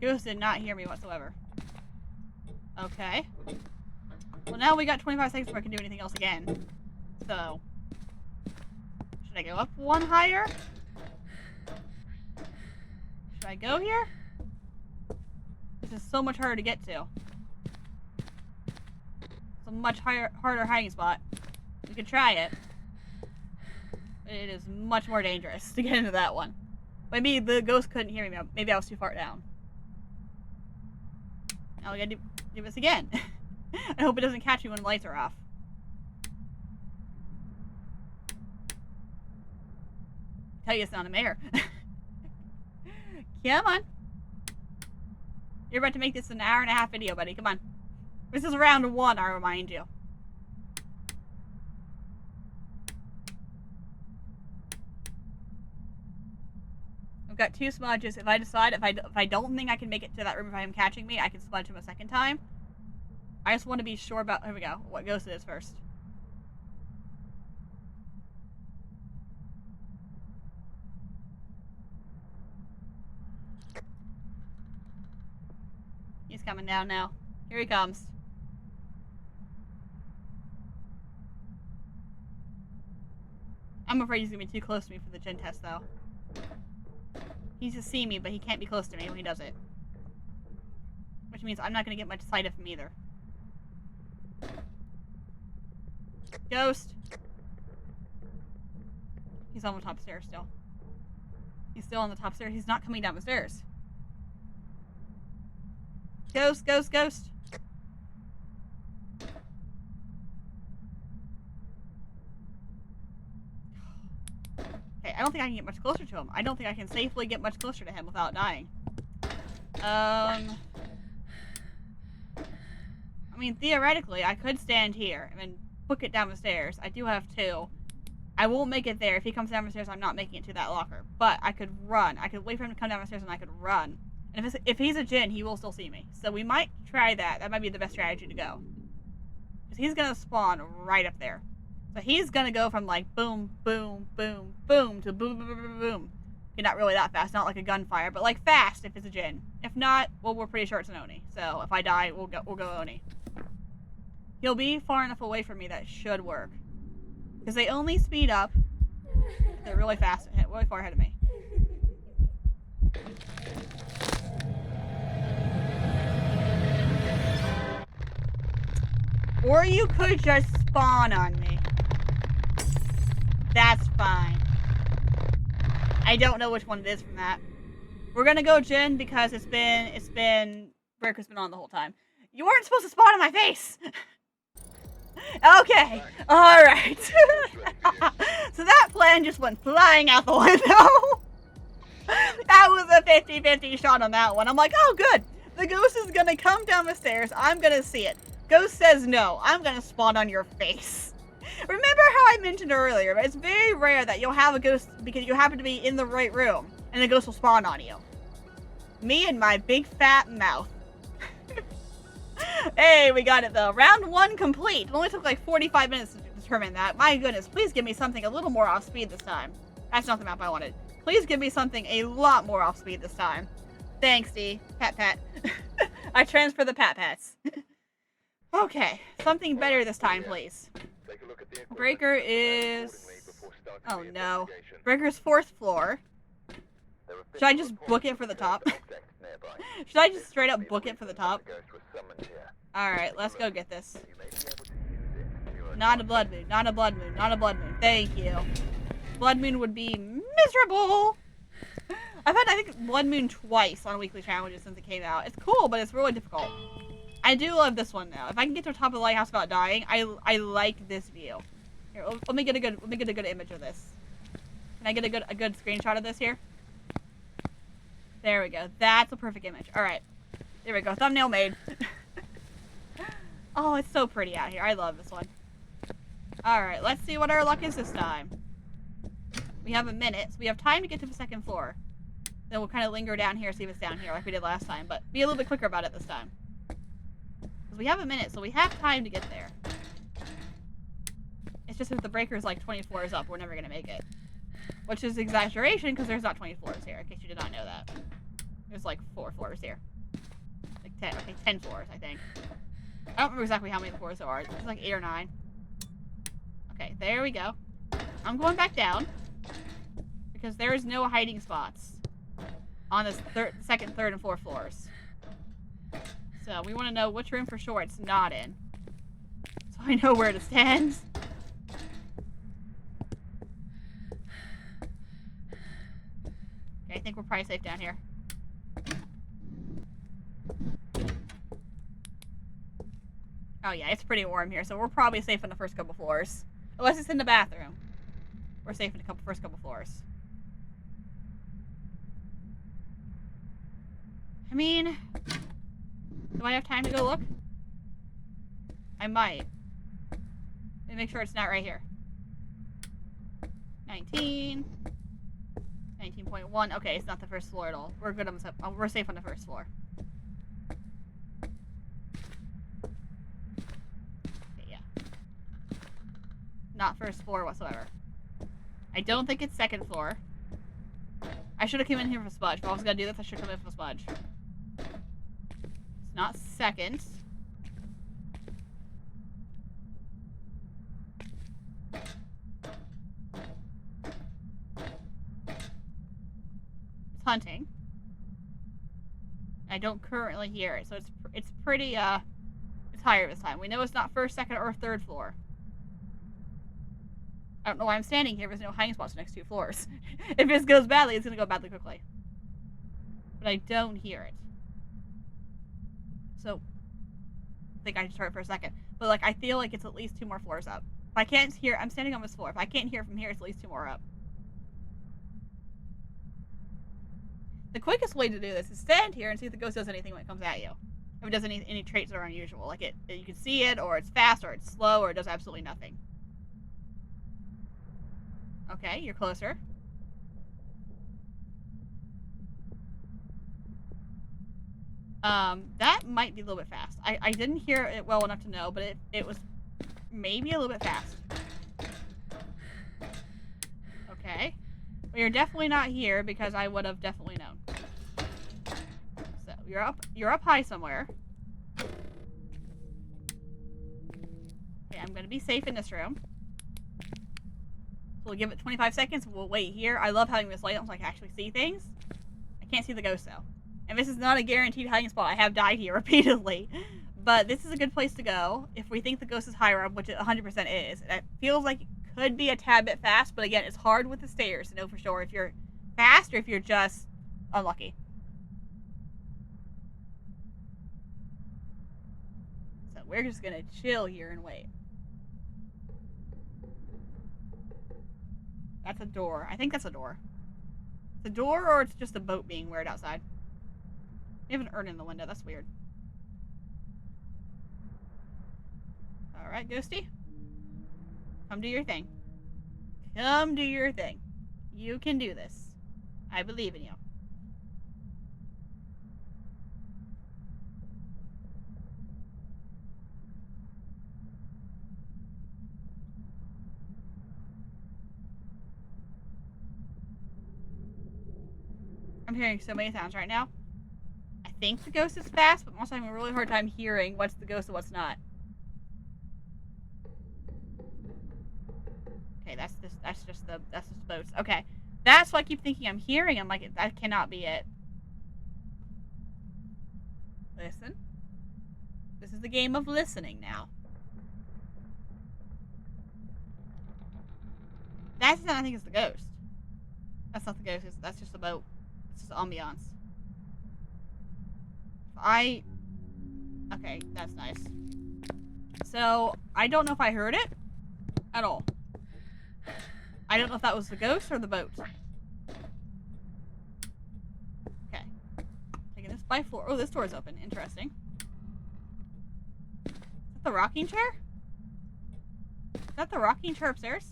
Speaker 1: Ghost did not hear me whatsoever. Okay. Well, now we got 25 seconds before I can do anything else again. So. Should I go up one higher? Should I go here? This is so much harder to get to. It's a much harder hiding spot. We could try it. But it is much more dangerous to get into that one. Maybe the ghost couldn't hear me. Maybe I was too far down. Now we gotta do this again. I hope it doesn't catch me when the lights are off. Tell you it's not a mare. Come on. You're about to make this an hour-and-a-half video, buddy. Come on. This is round 1, I remind you. I've got 2 smudges. If I decide, if I don't think I can make it to that room if I am catching me, I can smudge him a second time. I just want to be sure about, here we go, what ghost it is first. He's coming down now. Here he comes. I'm afraid he's gonna be too close to me for the gen test, though. He needs to see me, but he can't be close to me when he does it. Which means I'm not going to get much sight of him either. Ghost! He's on the top stairs still. He's still on the top stairs. He's not coming down the stairs. Ghost, ghost, ghost! Okay, I don't think I can get much closer to him. I don't think I can safely get much closer to him without dying. I mean, theoretically, I could stand here and book it down the stairs. I do have 2. I won't make it there. If he comes down the stairs, I'm not making it to that locker. But I could run. I could wait for him to come down the stairs and I could run. And if he's a djinn, he will still see me. So we might try that. That might be the best strategy to go. Because he's going to spawn right up there. So he's going to go from like boom, boom, boom, boom to boom, boom, boom, boom, boom. Okay, not really that fast. Not like a gunfire, but like fast if it's a djinn. If not, well, we're pretty sure it's an Oni. So if I die, we'll go Oni. He'll be far enough away from me that should work. Because they only speed up if they're really fast, really far ahead of me. Or you could just spawn on me. That's fine. I don't know which one it is from that. We're gonna go djinn because Breaker's been on the whole time. You weren't supposed to spawn in my face! Okay, alright. So that plan just went flying out the window. That was a 50-50 shot on that one. I'm like, oh good, the ghost is gonna come down the stairs, I'm gonna see it. Ghost says no, I'm gonna spawn on your face. Remember how I mentioned earlier, it's very rare that you'll have a ghost because you happen to be in the right room, and the ghost will spawn on you. Me and my big fat mouth. Hey, we got it though. Round 1 complete. It only took like 45 minutes to determine that. My goodness, please give me something a little more off speed this time. That's not the map I wanted. Please give me something a lot more off speed this time. Thanks, D. Pat pat. I transfer the pat pats. Okay, something better this time, please. Breaker is... Oh no. Breaker's 4th floor. Should I just book it for the top? Should I just straight up book it for the top? Alright, let's go get this. Not a blood moon, not a blood moon, not a blood moon. Thank you. Blood moon would be miserable! I've had, I think, blood moon twice on weekly challenges since it came out. It's cool, but it's really difficult. I do love this one though. If I can get to the top of the lighthouse without dying, I like this view. Here, let me get a good image of this. Can I get a good screenshot of this here? There we go. That's a perfect image. Alright. There we go. Thumbnail made. Oh, it's so pretty out here. I love this one. Alright, let's see what our luck is this time. We have a minute, so we have time to get to the 2nd floor. Then we'll kind of linger down here, see if it's down here like we did last time, but be a little bit quicker about it this time. Because we have a minute, so we have time to get there. It's just if the breaker's like 20 floors up, we're never going to make it. Which is exaggeration, because there's not 20 floors here, in case you did not know that. There's like 4 floors here. Like 10, okay, 10 floors, I think. I don't remember exactly how many floors there are. It's like 8 or 9. Okay, there we go. I'm going back down. Because there is no hiding spots on this 2nd, 3rd, and 4th floors. So we want to know which room for sure it's not in. So I know where to stand. Okay, I think we're probably safe down here. Oh yeah, it's pretty warm here, so we're probably safe in the first couple floors. Unless it's in the bathroom. We're safe in the first couple floors. I mean, do I have time to go look? I might. Let me make sure it's not right here. 19. 19.1. Okay, it's not the first floor at all. We're good on the we're safe on the first floor. Okay, yeah. Not first floor whatsoever. I don't think it's 2nd floor. I should have come in here for Smudge. If I was gonna do this, I should come in for Smudge. It's not 2nd. It's hunting. I don't currently hear it, so It's pretty, it's higher this time. We know it's not first, second, or third floor. I don't know why I'm standing here. There's no hiding spots next to 2 floors. If this goes badly, it's gonna go badly quickly. But I don't hear it. So, I think I should start for a second. But, like, I feel like it's at least 2 more floors up. If I can't hear, I'm standing on this floor. If I can't hear from here, it's at least 2 more up. The quickest way to do this is stand here and see if the ghost does anything when it comes at you. If it does any traits that are unusual. Like, you can see it, or it's fast, or it's slow, or it does absolutely nothing. Okay, you're closer. That might be a little bit fast. I didn't hear it well enough to know, but it was maybe a little bit fast. Okay. Well, you're definitely not here because I would have definitely known. So, you're up high somewhere. Okay, I'm gonna be safe in this room. So we'll give it 25 seconds. We'll wait here. I love having this light on so I can actually see things. I can't see the ghost though. And this is not a guaranteed hiding spot. I have died here repeatedly. But this is a good place to go if we think the ghost is higher up, which it 100% is. It feels like it could be a tad bit fast, but again, it's hard with the stairs to know for sure if you're fast or if you're just unlucky. So we're just gonna chill here and wait. That's a door. I think that's a door. It's a door or it's just a boat being weird outside. We have an urn in the window. That's weird. Alright, Ghosty. Come do your thing. Come do your thing. You can do this. I believe in you. I'm hearing so many sounds right now. I think the ghost is fast, but I'm also having a really hard time hearing what's the ghost and what's not. Okay, that's just boats. Okay, that's what I keep thinking I'm hearing. I'm like, that cannot be it. Listen. This is the game of listening now. That's not, I think it's the ghost. That's not the ghost. That's just the boat. It's just ambiance. Okay, that's nice. So, I don't know if I heard it at all. I don't know if that was the ghost or the boat. Okay. Taking this by floor. Oh, this door's open. Interesting. Is that the rocking chair? Is that the rocking chair upstairs?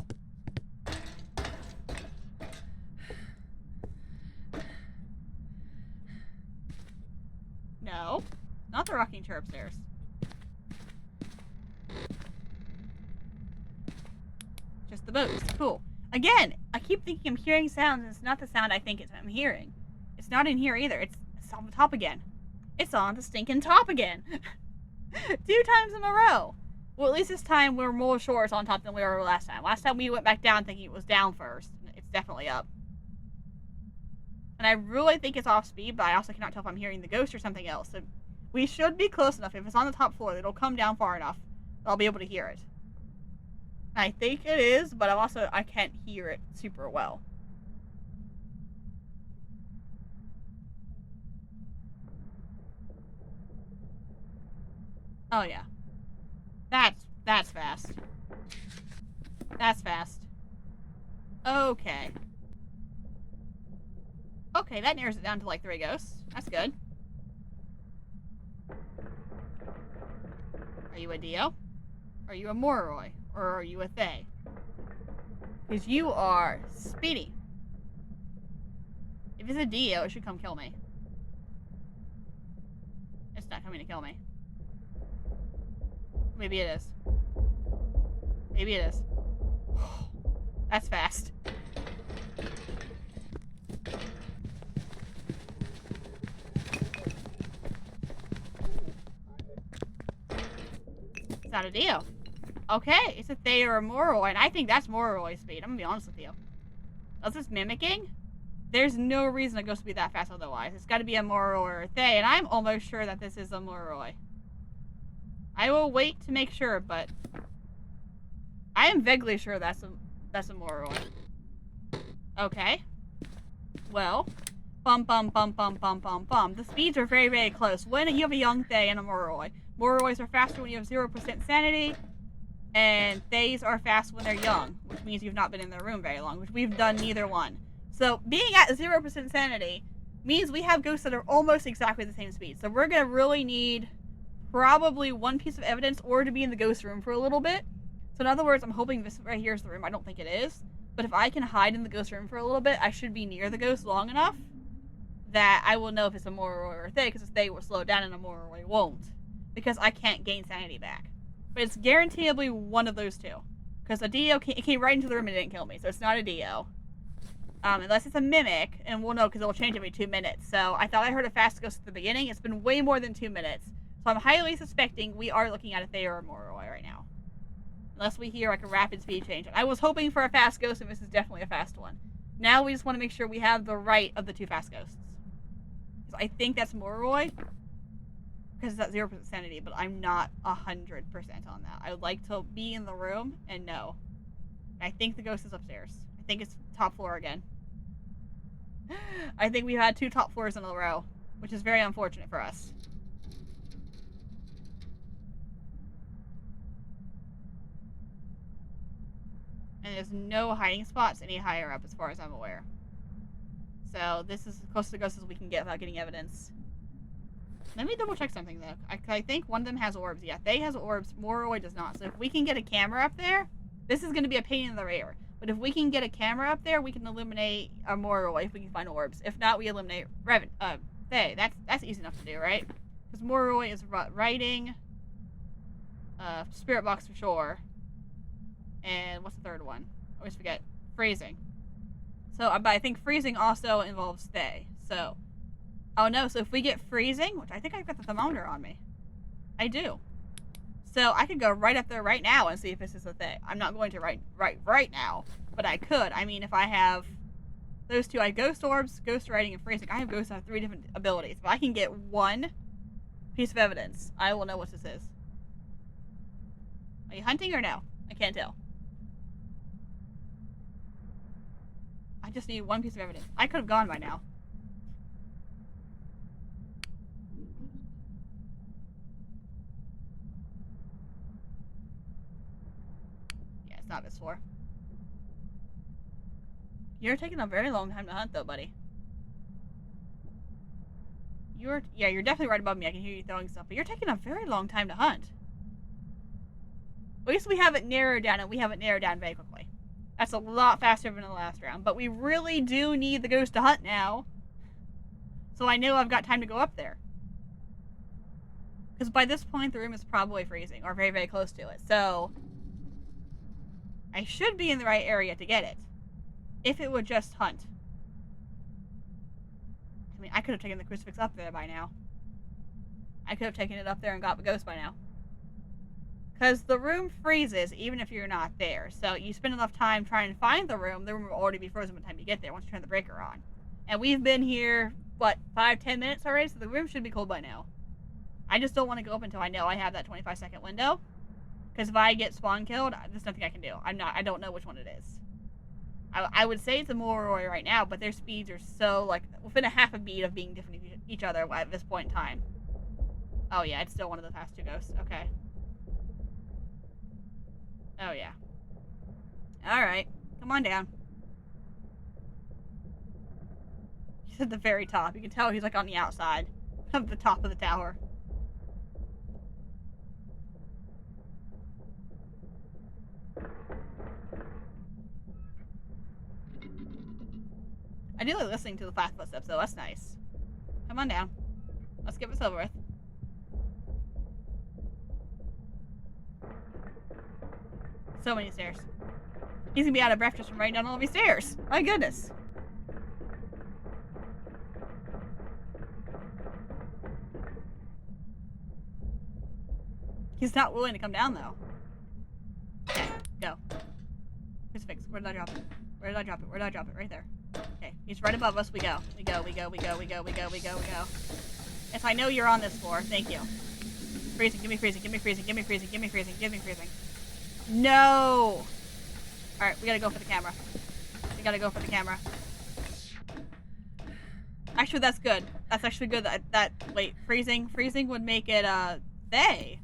Speaker 1: No. Not the rocking chair upstairs. Just the boats. Cool. Again, I keep thinking I'm hearing sounds, and it's not the sound I think I'm hearing. It's not in here either. It's on the top again. It's on the stinking top again. 2 times in a row. Well, at least this time we're more sure it's on top than we were last time. Last time we went back down thinking it was down first. It's definitely up. And I really think it's off speed, but I also cannot tell if I'm hearing the ghost or something else. So we should be close enough. If it's on the top floor, it'll come down far enough. I'll be able to hear it. I think it is, but I can't hear it super well. Oh yeah. That's fast. That's fast. Okay. Okay, that narrows it down to like 3 ghosts. That's good. Are you a Dio? Are you a Moroi? Or are you a Thay? Because you are speedy. If it's a Dio, it should come kill me. It's not coming to kill me. Maybe it is. Maybe it is. That's fast. It's not a Dio. Okay, it's a Thay or a Moroi, and I think that's Moroi speed. I'm gonna be honest with you. Is this mimicking? There's no reason a ghost would be that fast otherwise. It's got to be a Moroi or a Thay, and I'm almost sure that this is a Moroi. I will wait to make sure, but I am vaguely sure that's a Moroi. Okay. Well, bum bum bum bum bum bum bum. The speeds are very, very close. When you have a young Thay and a Moroi, Morois are faster when you have 0% sanity, and Thays are fast when they're young, which means you've not been in their room very long, which we've done neither one. So being at 0% sanity means we have ghosts that are almost exactly the same speed. So we're gonna really need probably one piece of evidence or to be in the ghost room for a little bit. So in other words, I'm hoping this right here is the room. I don't think it is. But if I can hide in the ghost room for a little bit, I should be near the ghost long enough that I will know if it's a Moroi or a Thay, because a Thay will slow down and a Moroi won't. Because I can't gain sanity back. But it's guaranteeably one of those two. Because a Dio came right into the room and didn't kill me, so it's not a Dio. Unless it's a mimic, and we'll know because it will change every 2 minutes. So I thought I heard a fast ghost at the beginning. It's been way more than 2 minutes. So I'm highly suspecting we are looking at a Thay or a Moroi right now. Unless we hear like a rapid speed change. I was hoping for a fast ghost, and this is definitely a fast one. Now we just want to make sure we have the right of the two fast ghosts. So I think that's Moroi. Because it's at 0% sanity, but I'm not 100% on that. I would like to be in the room and know. I think the ghost is upstairs. I think it's top floor again. I think we've had 2 top floors in a row, which is very unfortunate for us. And there's no hiding spots any higher up as far as I'm aware. So this is as close to the ghost as we can get without getting evidence. Let me double check something though. I think one of them has orbs. Yeah, Thay has orbs. Moroi does not. So if we can get a camera up there, this is going to be a pain in the rear. But if we can get a camera up there, we can eliminate a Moroi if we can find orbs. If not, we eliminate Thay. That's easy enough to do, right? Because Moroi is writing, spirit box for sure, and what's the third one? I always forget. Freezing. So, but I think freezing also involves Thay. So. Oh no, so if we get freezing, which I think I've got the thermometer on me. I do. So I could go right up there right now and see if this is a Thay. I'm not going to right now, but I could. I mean, if I have those two, I have ghost orbs, ghost writing, and freezing. I have ghosts that have 3 different abilities. If I can get one piece of evidence, I will know what this is. Are you hunting or no? I can't tell. I just need one piece of evidence. I could have gone by now. Not this floor. You're taking a very long time to hunt though, buddy. You're definitely right above me. I can hear you throwing stuff, but you're taking a very long time to hunt. At least we have it narrowed down, and we have it narrowed down very quickly. That's a lot faster than the last round, but we really do need the ghost to hunt now. So I know I've got time to go up there. Because by this point, the room is probably freezing, or very, very close to it. So I should be in the right area to get it. If it would just hunt. I mean, I could have taken the crucifix up there by now. I could have taken it up there and got the ghost by now. Because the room freezes even if you're not there. So you spend enough time trying to find the room will already be frozen by the time you get there once you turn the breaker on. And we've been here, what, 5-10 minutes already? So the room should be cold by now. I just don't want to go up until I know I have that 25-second window. Because if I get spawn killed, there's nothing I can do. I don't know which one it is. I would say it's a Moroi right now, but their speeds are so, like, within a half a beat of being different from each other at this point in time. Oh yeah, it's still one of the past 2 ghosts. Okay. Oh yeah. Alright. Come on down. He's at the very top. You can tell he's, like, on the outside of the top of the tower. I do like listening to the fast footsteps, though. That's nice. Come on down. Let's get this over with. So many stairs. He's gonna be out of breath just from writing down all of these stairs. My goodness. He's not willing to come down, though. Okay, go. Crucifix. Where did I drop it? Where did I drop it? Where did I drop it? Right there. Okay, he's right above us. We go. We go, we go, we go, we go, we go, we go, we go. Yes, I know you're on this floor. Thank you. Freezing, give me freezing, give me freezing, give me freezing, give me freezing, give me freezing. No! Alright, we gotta go for the camera. We gotta go for the camera. Actually, that's good. That's actually good wait, freezing would make it, they.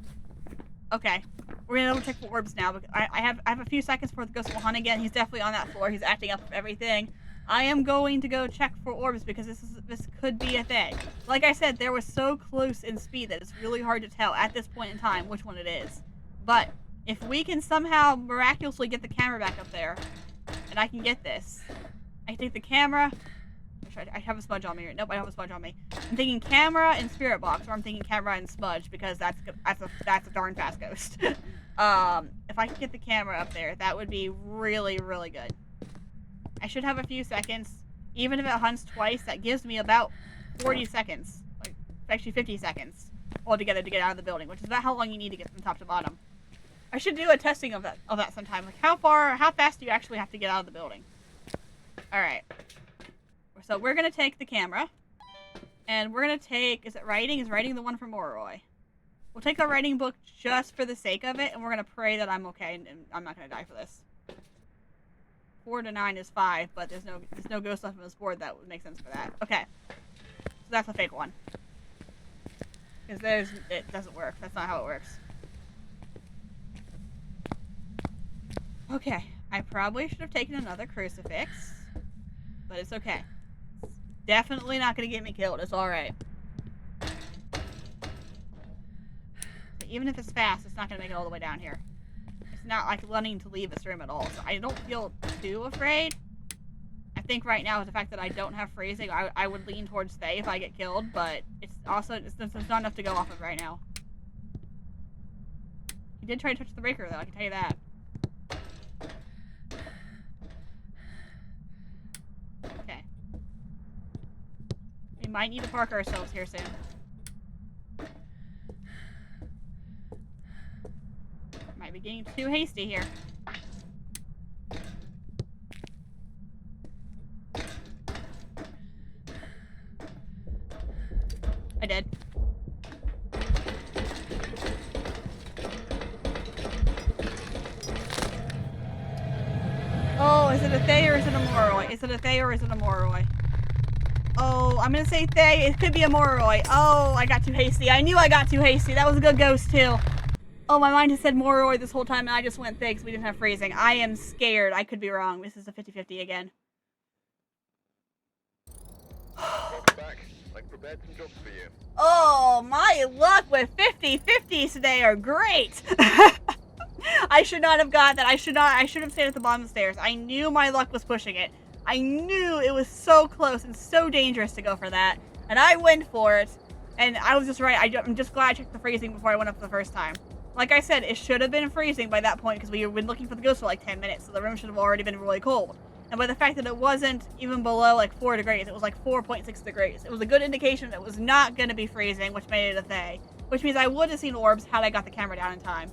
Speaker 1: Okay. We're gonna double check for orbs now. I have a few seconds before the ghost will hunt again. He's definitely on that floor. He's acting up everything. I am going to go check for orbs because this could be a thing. Like I said, they were so close in speed that it's really hard to tell at this point in time which one it is. But if we can somehow miraculously get the camera back up there, and I can get this, I can take the camera. I have a smudge on me. Nope, I don't have a smudge on me. I'm thinking camera and spirit box, or I'm thinking camera and smudge because that's a darn fast ghost. If I could get the camera up there, that would be really, really good. I should have a few seconds. Even if it hunts twice, that gives me about 40 seconds. Like, actually 50 seconds altogether to get out of the building, which is about how long you need to get from top to bottom. I should do a testing of that sometime. Like, how fast do you actually have to get out of the building? Alright. So we're gonna take the camera. And we're gonna take, is it writing? Is writing the one from Morroy? We'll take a writing book just for the sake of it, and we're gonna pray that I'm okay and I'm not gonna die for this. 4 to 9 is 5, but there's no ghost left on this board that would make sense for that. Okay. So that's a fake one. Because it doesn't work. That's not how it works. Okay. I probably should have taken another crucifix. But it's okay. It's definitely not going to get me killed. It's alright. Even if it's fast, it's not going to make it all the way down here. It's not like wanting to leave this room at all, so I don't feel too afraid. I think right now, with the fact that I don't have freezing, I would lean towards stay if I get killed, but it's not enough to go off of right now. He did try to touch the breaker, though, I can tell you that. Okay. We might need to park ourselves here soon. Might be getting too hasty here. I did. Oh, is it a Thay or is it a Morroy? Is it a Thay or is it a Morroy? Oh, I'm gonna say Thay. It could be a Morroy. Oh, I got too hasty. I knew I got too hasty. That was a good ghost, too. Oh, my mind has said Morroy this whole time, and I just went Thay because we didn't have freezing. I am scared. I could be wrong. This is a 50-50 again.
Speaker 2: Welcome back. I've prepared some jobs for you.
Speaker 1: Oh, my luck with 50-50s today are great. I should not have got that. I should have stayed at the bottom of the stairs. I knew my luck was pushing it. I knew it was so close and so dangerous to go for that. And I went for it. And I was just right. I'm just glad I checked the freezing before I went up the first time. Like I said, it should have been freezing by that point because we had been looking for the ghost for like 10 minutes. So the room should have already been really cold. And by the fact that it wasn't even below like 4 degrees, it was like 4.6 degrees. It was a good indication that it was not going to be freezing, which made it a Thay. Which means I would have seen orbs had I got the camera down in time.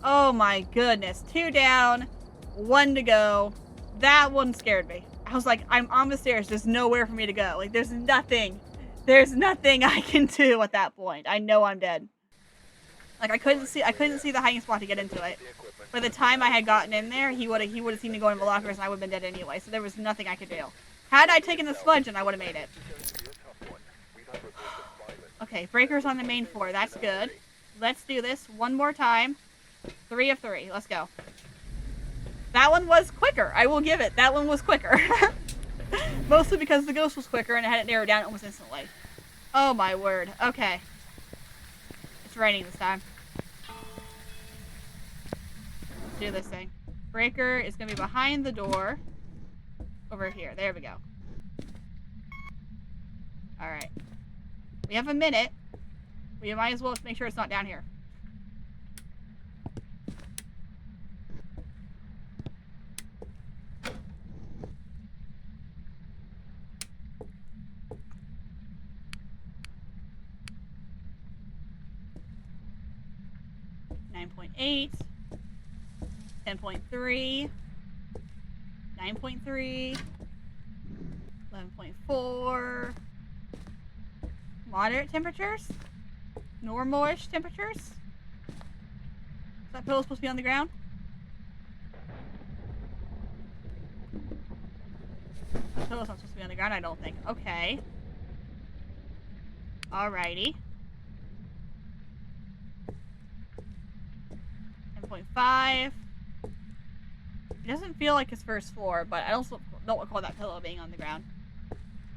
Speaker 1: Oh my goodness. 2 down, 1 to go. That one scared me. I was like, I'm on the stairs. There's nowhere for me to go. Like, there's nothing I can do at that point. I know I'm dead. Like, I couldn't see the hiding spot to get into it. By the time I had gotten in there, he would have seen me go into the lockers and I would have been dead anyway. So there was nothing I could do. Had I taken the smudge, and I would have made it. Okay, breakers on the main floor. That's good. Let's do this one more time. 3 of 3. Let's go. That one was quicker. I will give it. That one was quicker. Mostly because the ghost was quicker and I had it narrowed down almost instantly. Oh my word. Okay. It's raining this time. Let's do this thing. Breaker is going to be behind the door. Over here. There we go. Alright. We have a minute. We might as well make sure it's not down here. .8, 10.3, 9.3, 11.4. Moderate temperatures? Normal-ish temperatures? Is that pillow supposed to be on the ground? That pillow's not supposed to be on the ground, I don't think. Okay. Alrighty. 10.5. It doesn't feel like his first floor, but I also don't recall that pillow being on the ground.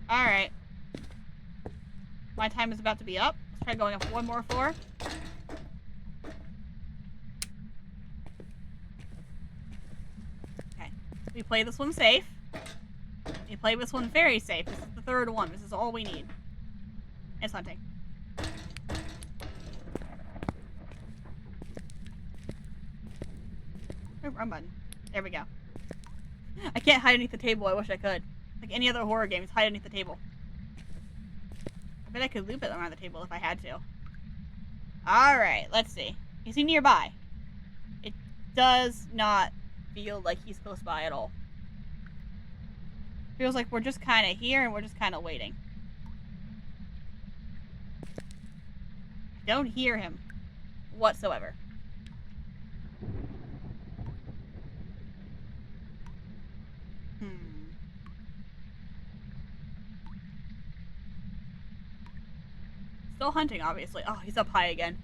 Speaker 1: Alright. My time is about to be up. Let's try going up one more floor. Okay. We play this one safe. We play this one very safe. This is the third one. This is all we need. It's hunting. Oh, wrong button. There we go. I can't hide underneath the table. I wish I could. Like any other horror game, it's hide underneath the table. I bet I could loop it around the table if I had to. Alright, let's see. Is he nearby? It does not feel like he's close by at all. Feels like we're just kind of here and we're just kind of waiting. I don't hear him whatsoever. Still hunting, obviously. Oh, he's up high again.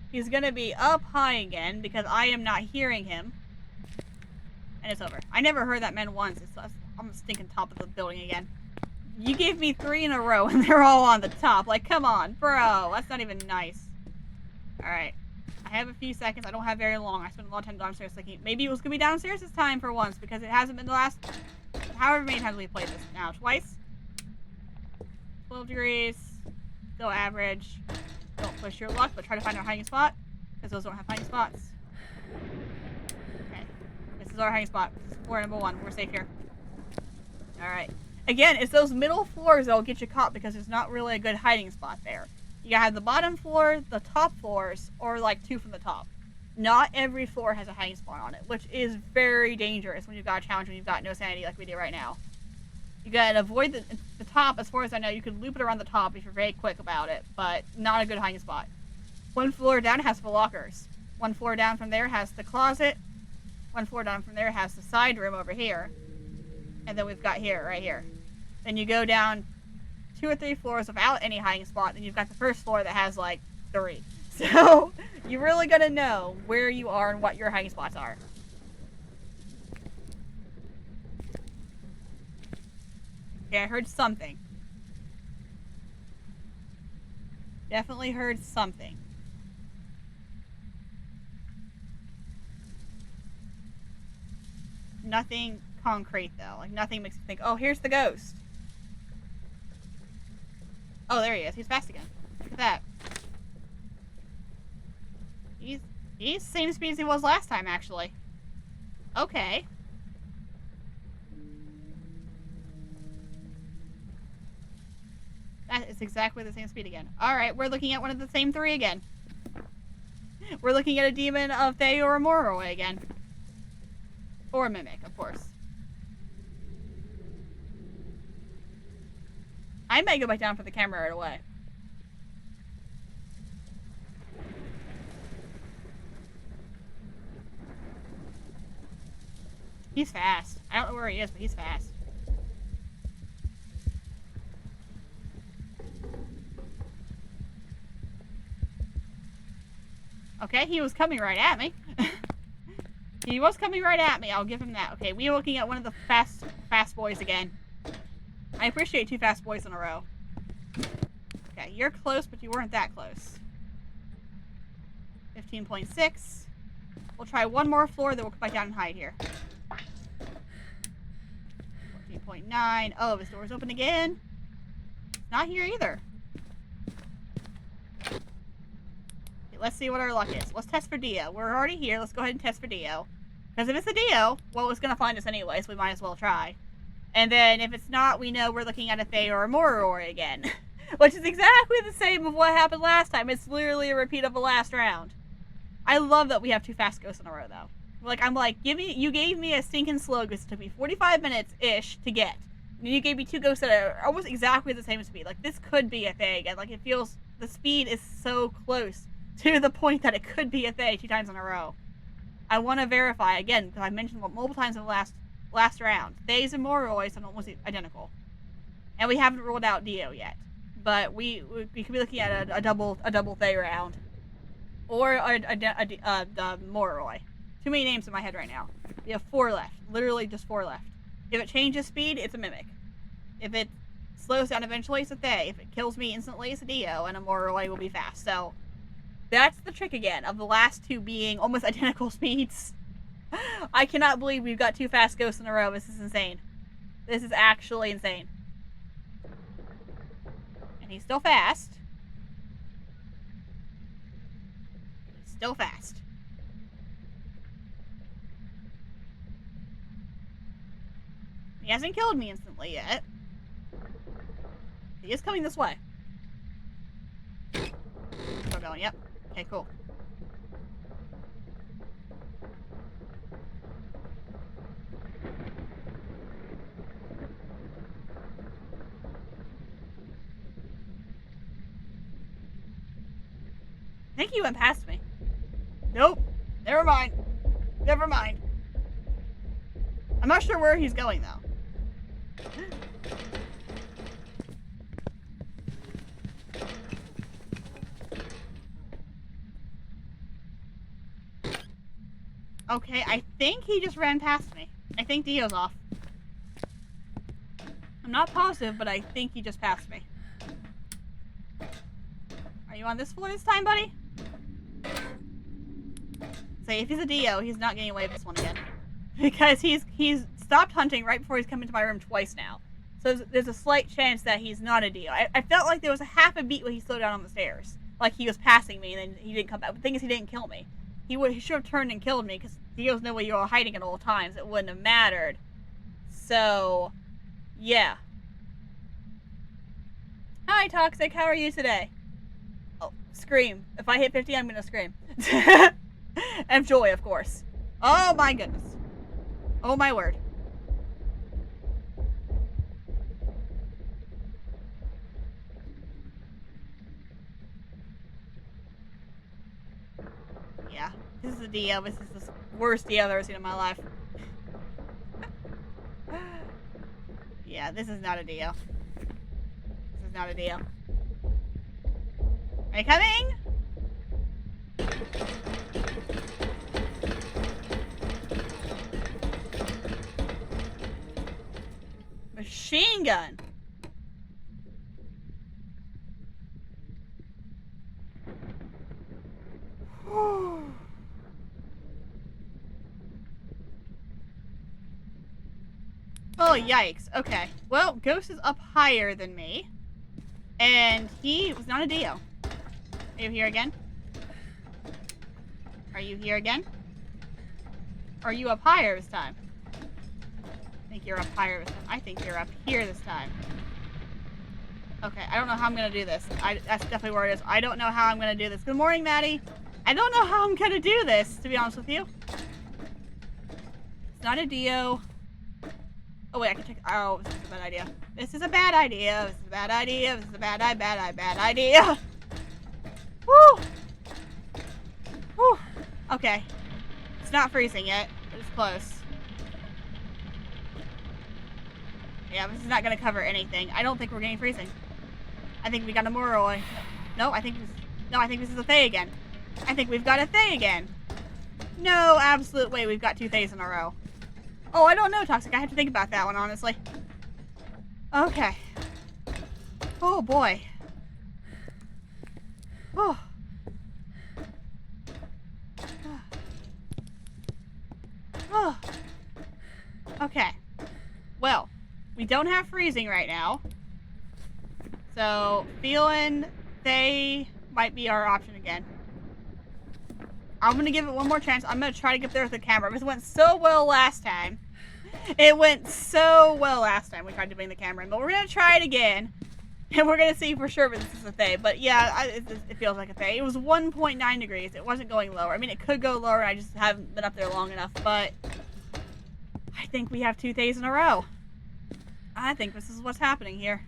Speaker 1: He's gonna be up high again because I am not hearing him. And it's over. I never heard that man once. I'm stinking top of the building again. You gave me 3 in a row and they're all on the top. Like, come on, bro. That's not even nice. Alright. I have a few seconds. I don't have very long. I spent a lot of time downstairs thinking maybe it was gonna be downstairs this time for once because it hasn't been the last however many times we played this now. Twice? 12 degrees. Still average. Don't push your luck, but try to find our hiding spot. Because those don't have hiding spots. Okay. This is our hiding spot. This is floor number 1. We're safe here. Alright. Again, it's those middle floors that'll get you caught because there's not really a good hiding spot there. You gotta have the bottom floor, the top floors, or like 2 from the top. Not every floor has a hiding spot on it, which is very dangerous when you've got a challenge when you've got no sanity like we do right now. You gotta avoid the top. As far as I know, you can loop it around the top if you're very quick about it, but not a good hiding spot. 1 floor down has the lockers. 1 floor down from there has the closet. 1 floor down from there has the side room over here. And then we've got here, right here. Then you go down 2 or 3 floors without any hiding spot, and you've got the first floor that has like 3. So, you really gotta know where you are and what your hiding spots are. Okay, I heard something. Definitely heard something. Nothing concrete, though. Like, nothing makes me think, oh, here's the ghost. Oh, there he is. He's fast again. Look at that. He's the same speed as he was last time, actually. Okay. That is exactly the same speed again. Alright, we're looking at one of the same 3 again. We're looking at a demon of Thay or a Moroi again. Or a mimic, of course. I might go back down for the camera right away. He's fast. I don't know where he is, but he's fast. Okay, he was coming right at me. He was coming right at me. I'll give him that. Okay, we are looking at one of the fast boys again. I appreciate 2 fast boys in a row. Okay, you're close, but you weren't that close. 15.6. We'll try 1 more floor, then we'll come back down and hide here. 14.9. Oh, this door's open again. Not here either. Okay, let's see what our luck is. Let's test for Dio. We're already here. Let's go ahead and test for Dio. Because if it's a Dio, well, it's going to find us anyway, so we might as well try. And then if it's not, we know we're looking at a Thay or a Moroi again. Which is exactly the same of what happened last time. It's literally a repeat of the last round. I love that we have 2 fast ghosts in a row, though. Like, I'm like, you gave me a stinking slow ghost. It took me 45 minutes-ish to get. And you gave me 2 ghosts that are almost exactly the same speed. Like, this could be a Thay again. Like, it feels... The speed is so close to the point that it could be a Thay 2 times in a row. I want to verify, again, because I mentioned multiple times in the last round. Thays and Morroys are almost identical. And we haven't ruled out Dio yet. But we could be looking at a double Thay round. Or a Morroy. Too many names in my head right now. We have 4 left. Literally just 4 left. If it changes speed, it's a Mimic. If it slows down eventually, it's a Thay. If it kills me instantly, it's a Dio. And a Morroy will be fast. So, that's the trick again, of the last 2 being almost identical speeds. I cannot believe we've got 2 fast ghosts in a row. This is insane. This is actually insane. And he's still fast. He's still fast. He hasn't killed me instantly yet. He is coming this way. Still going, yep. Okay, cool. I think he went past me. Nope. Never mind. Never mind. I'm not sure where he's going, though. Okay, I think he just ran past me. I think Dio's off. I'm not positive, but I think he just passed me. Are you on this floor this time, buddy? Say, if he's a Dio, he's not getting away with this one again. Because he's stopped hunting right before he's come into my room twice now. So there's a slight chance that he's not a Dio. I felt like there was a half a beat when he slowed down on the stairs. Like he was passing me and then he didn't come back. But the thing is, he didn't kill me. He should have turned and killed me because Dios know where you were hiding at all times. It wouldn't have mattered. So, yeah. Hi, Toxic. How are you today? Oh, scream. If I hit 50, I'm going to scream. And joy, of course. Oh, my goodness. Oh, my word. Yeah, this is a Dio. This is the worst Dio I've ever seen in my life. Yeah, this is not a Dio. This is not a Dio. Are you coming? Machine gun. Oh, yikes. Okay. Well, Ghost is up higher than me. And he was not a Dio. Are you here again? Are you here again? Are you up higher this time? I think you're up higher this time. I think you're up here this time. Okay, I don't know how I'm going to do this. That's definitely where it is. I don't know how I'm going to do this. Good morning, Maddie. I don't know how I'm going to do this, to be honest with you. It's not a Dio. Oh, wait, I can check. Oh, this is a bad idea. This is a bad idea. This is a bad idea. This is a bad idea. Woo! Woo! Okay. It's not freezing yet, but it's close. Yeah, this is not going to cover anything. I don't think we're getting freezing. I think we got a Moroi. No, I think this is a Thay again. I think we've got a Thay again. No absolute way we've got 2 Thays in a row. Oh, I don't know, Toxic. I have to think about that one, honestly. Okay. Oh, boy. Oh. Oh. Okay. Well, we don't have freezing right now. So, feeling they might be our option again. I'm going to give it one more chance. I'm going to try to get there with the camera. Because it went so well last time. It went so well last time we tried to bring the camera in. But we're going to try it again. And we're going to see for sure if this is a Thay. But yeah, it feels like a Thay. It was 1.9 degrees. It wasn't going lower. I mean, it could go lower. I just haven't been up there long enough. But I think we have 2 Thays in a row. I think this is what's happening here.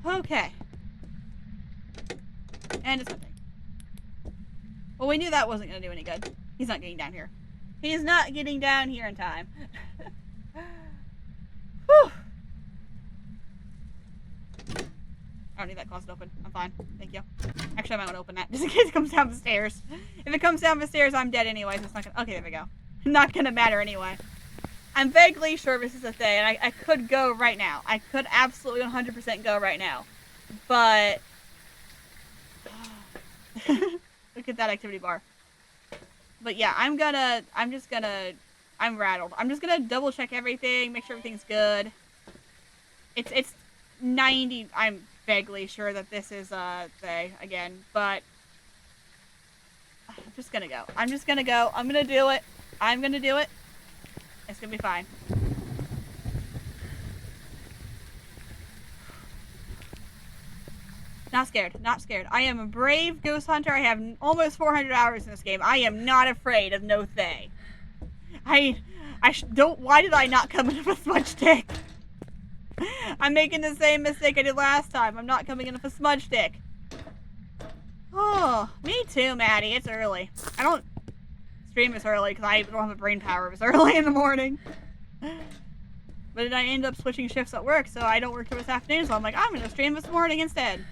Speaker 1: Okay. And it's hunting. Well, we knew that wasn't going to do any good. He's not getting down here. He's not getting down here in time. Whew. I don't need that closet open. I'm fine. Thank you. Actually, I might want to open that just in case it comes down the stairs. If it comes down the stairs, I'm dead anyway, so it's not gonna... Okay, there we go. Not gonna matter anyway. I'm vaguely sure this is a thing, and I could go right now. I could absolutely 100% go right now. But... Look at that activity bar. But yeah, I'm rattled. I'm just gonna double check everything, make sure everything's good. It's 90... I'm vaguely sure that this is a thing again, but... I'm just gonna go. I'm gonna do it. I'm gonna do it. It's gonna be fine. Not scared. Not scared. I am a brave ghost hunter. I have almost 400 hours in this game. I am not afraid of no thing. Why did I not come in with a smudge stick? I'm making the same mistake I did last time. I'm not coming in with a smudge stick. Oh, me too, Maddie. It's early. I don't stream this early because I don't have a brain power this early in the morning. But then I end up switching shifts at work, so I don't work till this afternoon, so I'm like, I'm going to stream this morning instead.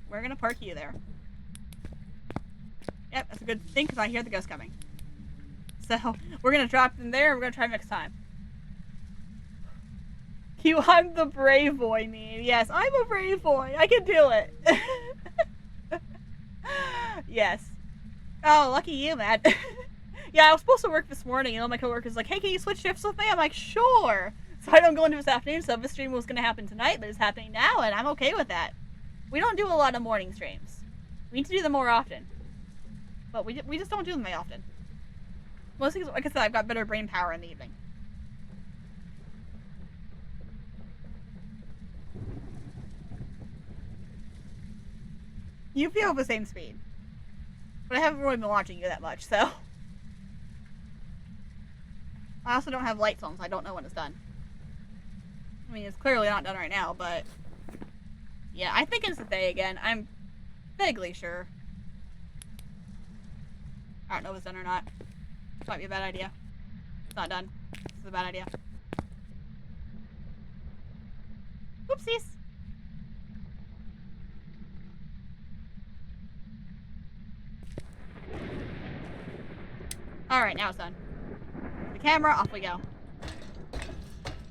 Speaker 1: We're going to park you there. Yep, that's a good thing because I hear the ghost coming. So, we're going to drop them there and we're going to try next time. I'm the brave boy meme. Yes, I'm a brave boy. I can do it. Yes. Oh, lucky you, Matt. Yeah, I was supposed to work this morning, and all my coworkers like, hey, can you switch shifts with me? I'm like, sure. So I don't go into this afternoon, so this stream was going to happen tonight, but it's happening now, and I'm okay with that. We don't do a lot of morning streams. We need to do them more often. But we just don't do them very often. Mostly because, like I said, I've got better brain power in the evening. You feel the same speed. But I haven't really been watching you that much, so... I also don't have lights on, so I don't know when it's done. I mean, it's clearly not done right now, but... Yeah, I think it's the day again. I'm vaguely sure. I don't know if it's done or not. This might be a bad idea. It's not done. This is a bad idea. Oopsies! Alright, now it's done. The camera, off we go.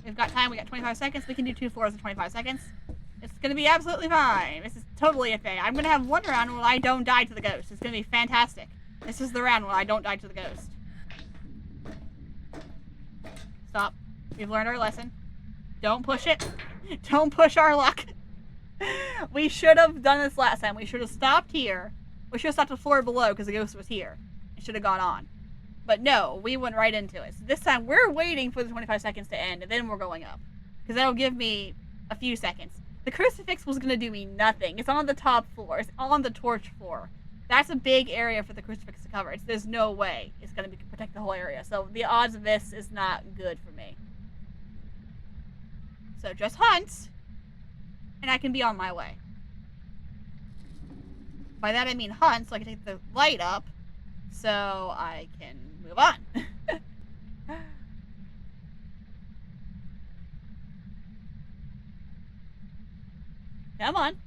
Speaker 1: We've got time, we got 25 seconds. We can do 2 floors in 25 seconds. It's gonna be absolutely fine. This is totally a thing. I'm gonna have one round where I don't die to the ghost. It's gonna be fantastic. This is the round where I don't die to the ghost. Stop. We've learned our lesson. Don't push it. Don't push our luck. We should have done this last time. We should have stopped here. We should have stopped the floor below because the ghost was here. It should have gone on. But no, we went right into it. So this time we're waiting for the 25 seconds to end, and then we're going up. Because that'll give me a few seconds. The crucifix was going to do me nothing. It's on the top floor. It's on the torch floor. That's a big area for the crucifix to cover. There's no way it's going to protect the whole area. So the odds of this is not good for me. So just hunt, and I can be on my way. By that I mean hunt, so I can take the light up, so I can move on. Come on.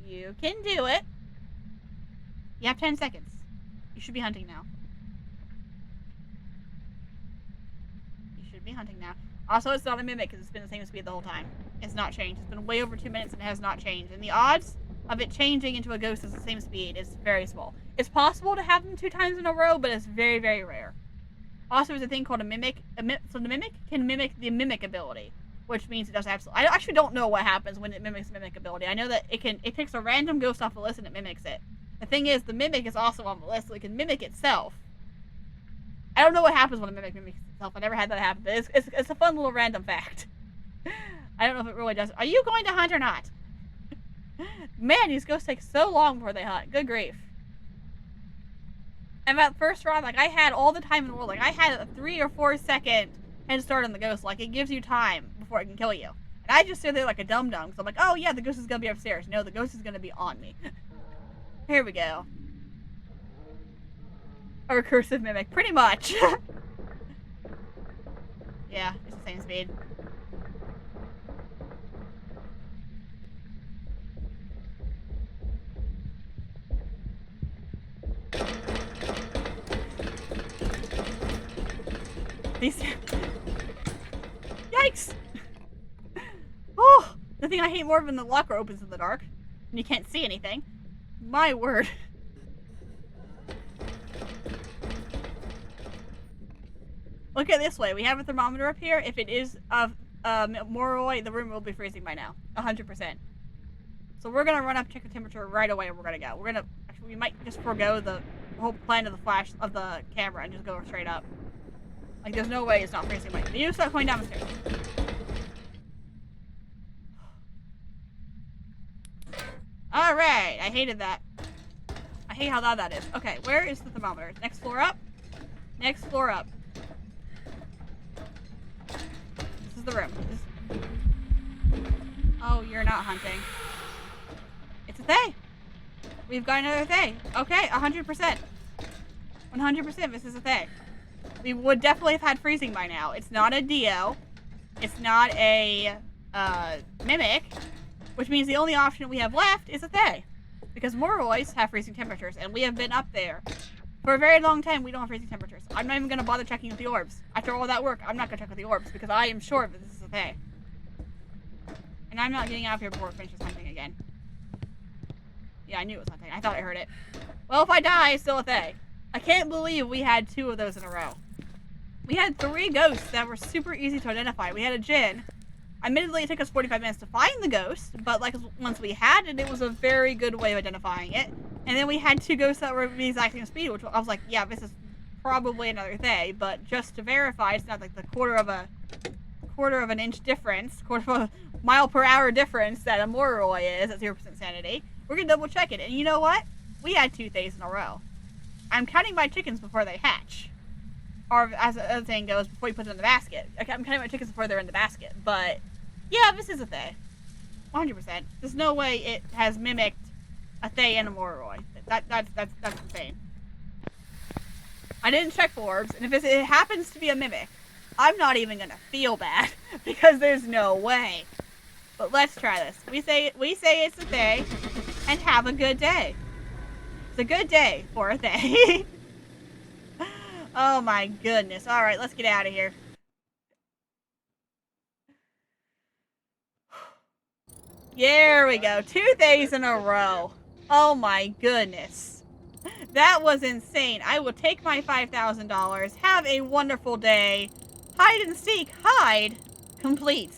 Speaker 1: You can do it. You have 10 seconds. You should be hunting now. You should be hunting now. Also, it's not a mimic because it's been the same speed the whole time. It's not changed. It's been way over 2 minutes and it has not changed. And the odds of it changing into a ghost is the same speed is very small. It's possible to have them 2 times in a row, but it's very, very rare. Also, there's a thing called a mimic. So the mimic can mimic the mimic ability, which means it does absolutely... I actually don't know what happens when it mimics mimic ability. I know that it picks a random ghost off the list and it mimics it. The thing is, the mimic is also on the list, so it can mimic itself. I don't know what happens when a mimic mimics itself. I never had that happen, but it's a fun little random fact. I don't know if it really does. Are you going to hunt or not? Man, these ghosts take so long before they hunt. Good grief. And that first run, like, I had all the time in the world. Like, I had a 3 or 4 second head start on the ghost. Like, it gives you time before it can kill you. And I just stood there like a dum-dum. So I'm like, oh yeah, the ghost is gonna be upstairs. No, the ghost is gonna be on me. Here we go. A recursive mimic, pretty much. Yeah, it's the same speed. These... Yikes! Oh! The thing I hate more than the locker opens in the dark. And you can't see anything. My word. Look at it this way. We have a thermometer up here. If it is of Moroi, the room will be freezing by now. 100%. So we're gonna run up, check the temperature right away, and we're gonna go. We're gonna... Actually, we might just forego the whole plan of the flash of the camera and just go straight up. Like, there's no way it's not freezing by now. You start going down the stairs. Alright, I hated that. I hate how loud that is. Okay, where is the thermometer? Next floor up? Next floor up. This is the room. Oh, you're not hunting. It's a Thay. We've got another Thay. Okay, 100%. 100% this is a Thay. We would definitely have had freezing by now. It's not a Dio. It's not a Mimic. Which means the only option we have left is a Thay. Because Morois have freezing temperatures, and we have been up there. For a very long time, we don't have freezing temperatures. I'm not even going to bother checking with the orbs. After all that work, I'm not going to check with the orbs, because I am sure that this is a Thay. And I'm not getting out of here before it finishes hunting again. Yeah, I knew it was hunting. I thought I heard it. Well, if I die, it's still a Thay. I can't believe we had 2 of those in a row. We had 3 ghosts that were super easy to identify. We had a Jinn. Admittedly, it took us 45 minutes to find the ghost, but like once we had it, it was a very good way of identifying it. And then we had 2 ghosts that were the exact same speed, which I was like, yeah, this is probably another Thay. But just to verify, it's not like the quarter of an inch difference, quarter of a mile per hour difference that a Moroi is at 0% sanity. We're gonna double check it, and you know what? We had 2 Thays in a row. I'm counting my chickens before they hatch. Or, as the other thing goes, before you put them in the basket. Okay, I'm counting my chickens before they're in the basket. But, yeah, this is a Thay. 100%. There's no way it has mimicked a Thay and a Moroi. That's insane. I didn't check for orbs, and if it happens to be a mimic, I'm not even gonna feel bad. Because there's no way. But let's try this. We say it's a Thay, and have a good day. It's a good day for a Thay. Oh my goodness. Alright, let's get out of here. There we go. 2 Thays in a row. Oh my goodness. That was insane. I will take my $5,000. Have a wonderful day. Hide and seek. Hide. Complete.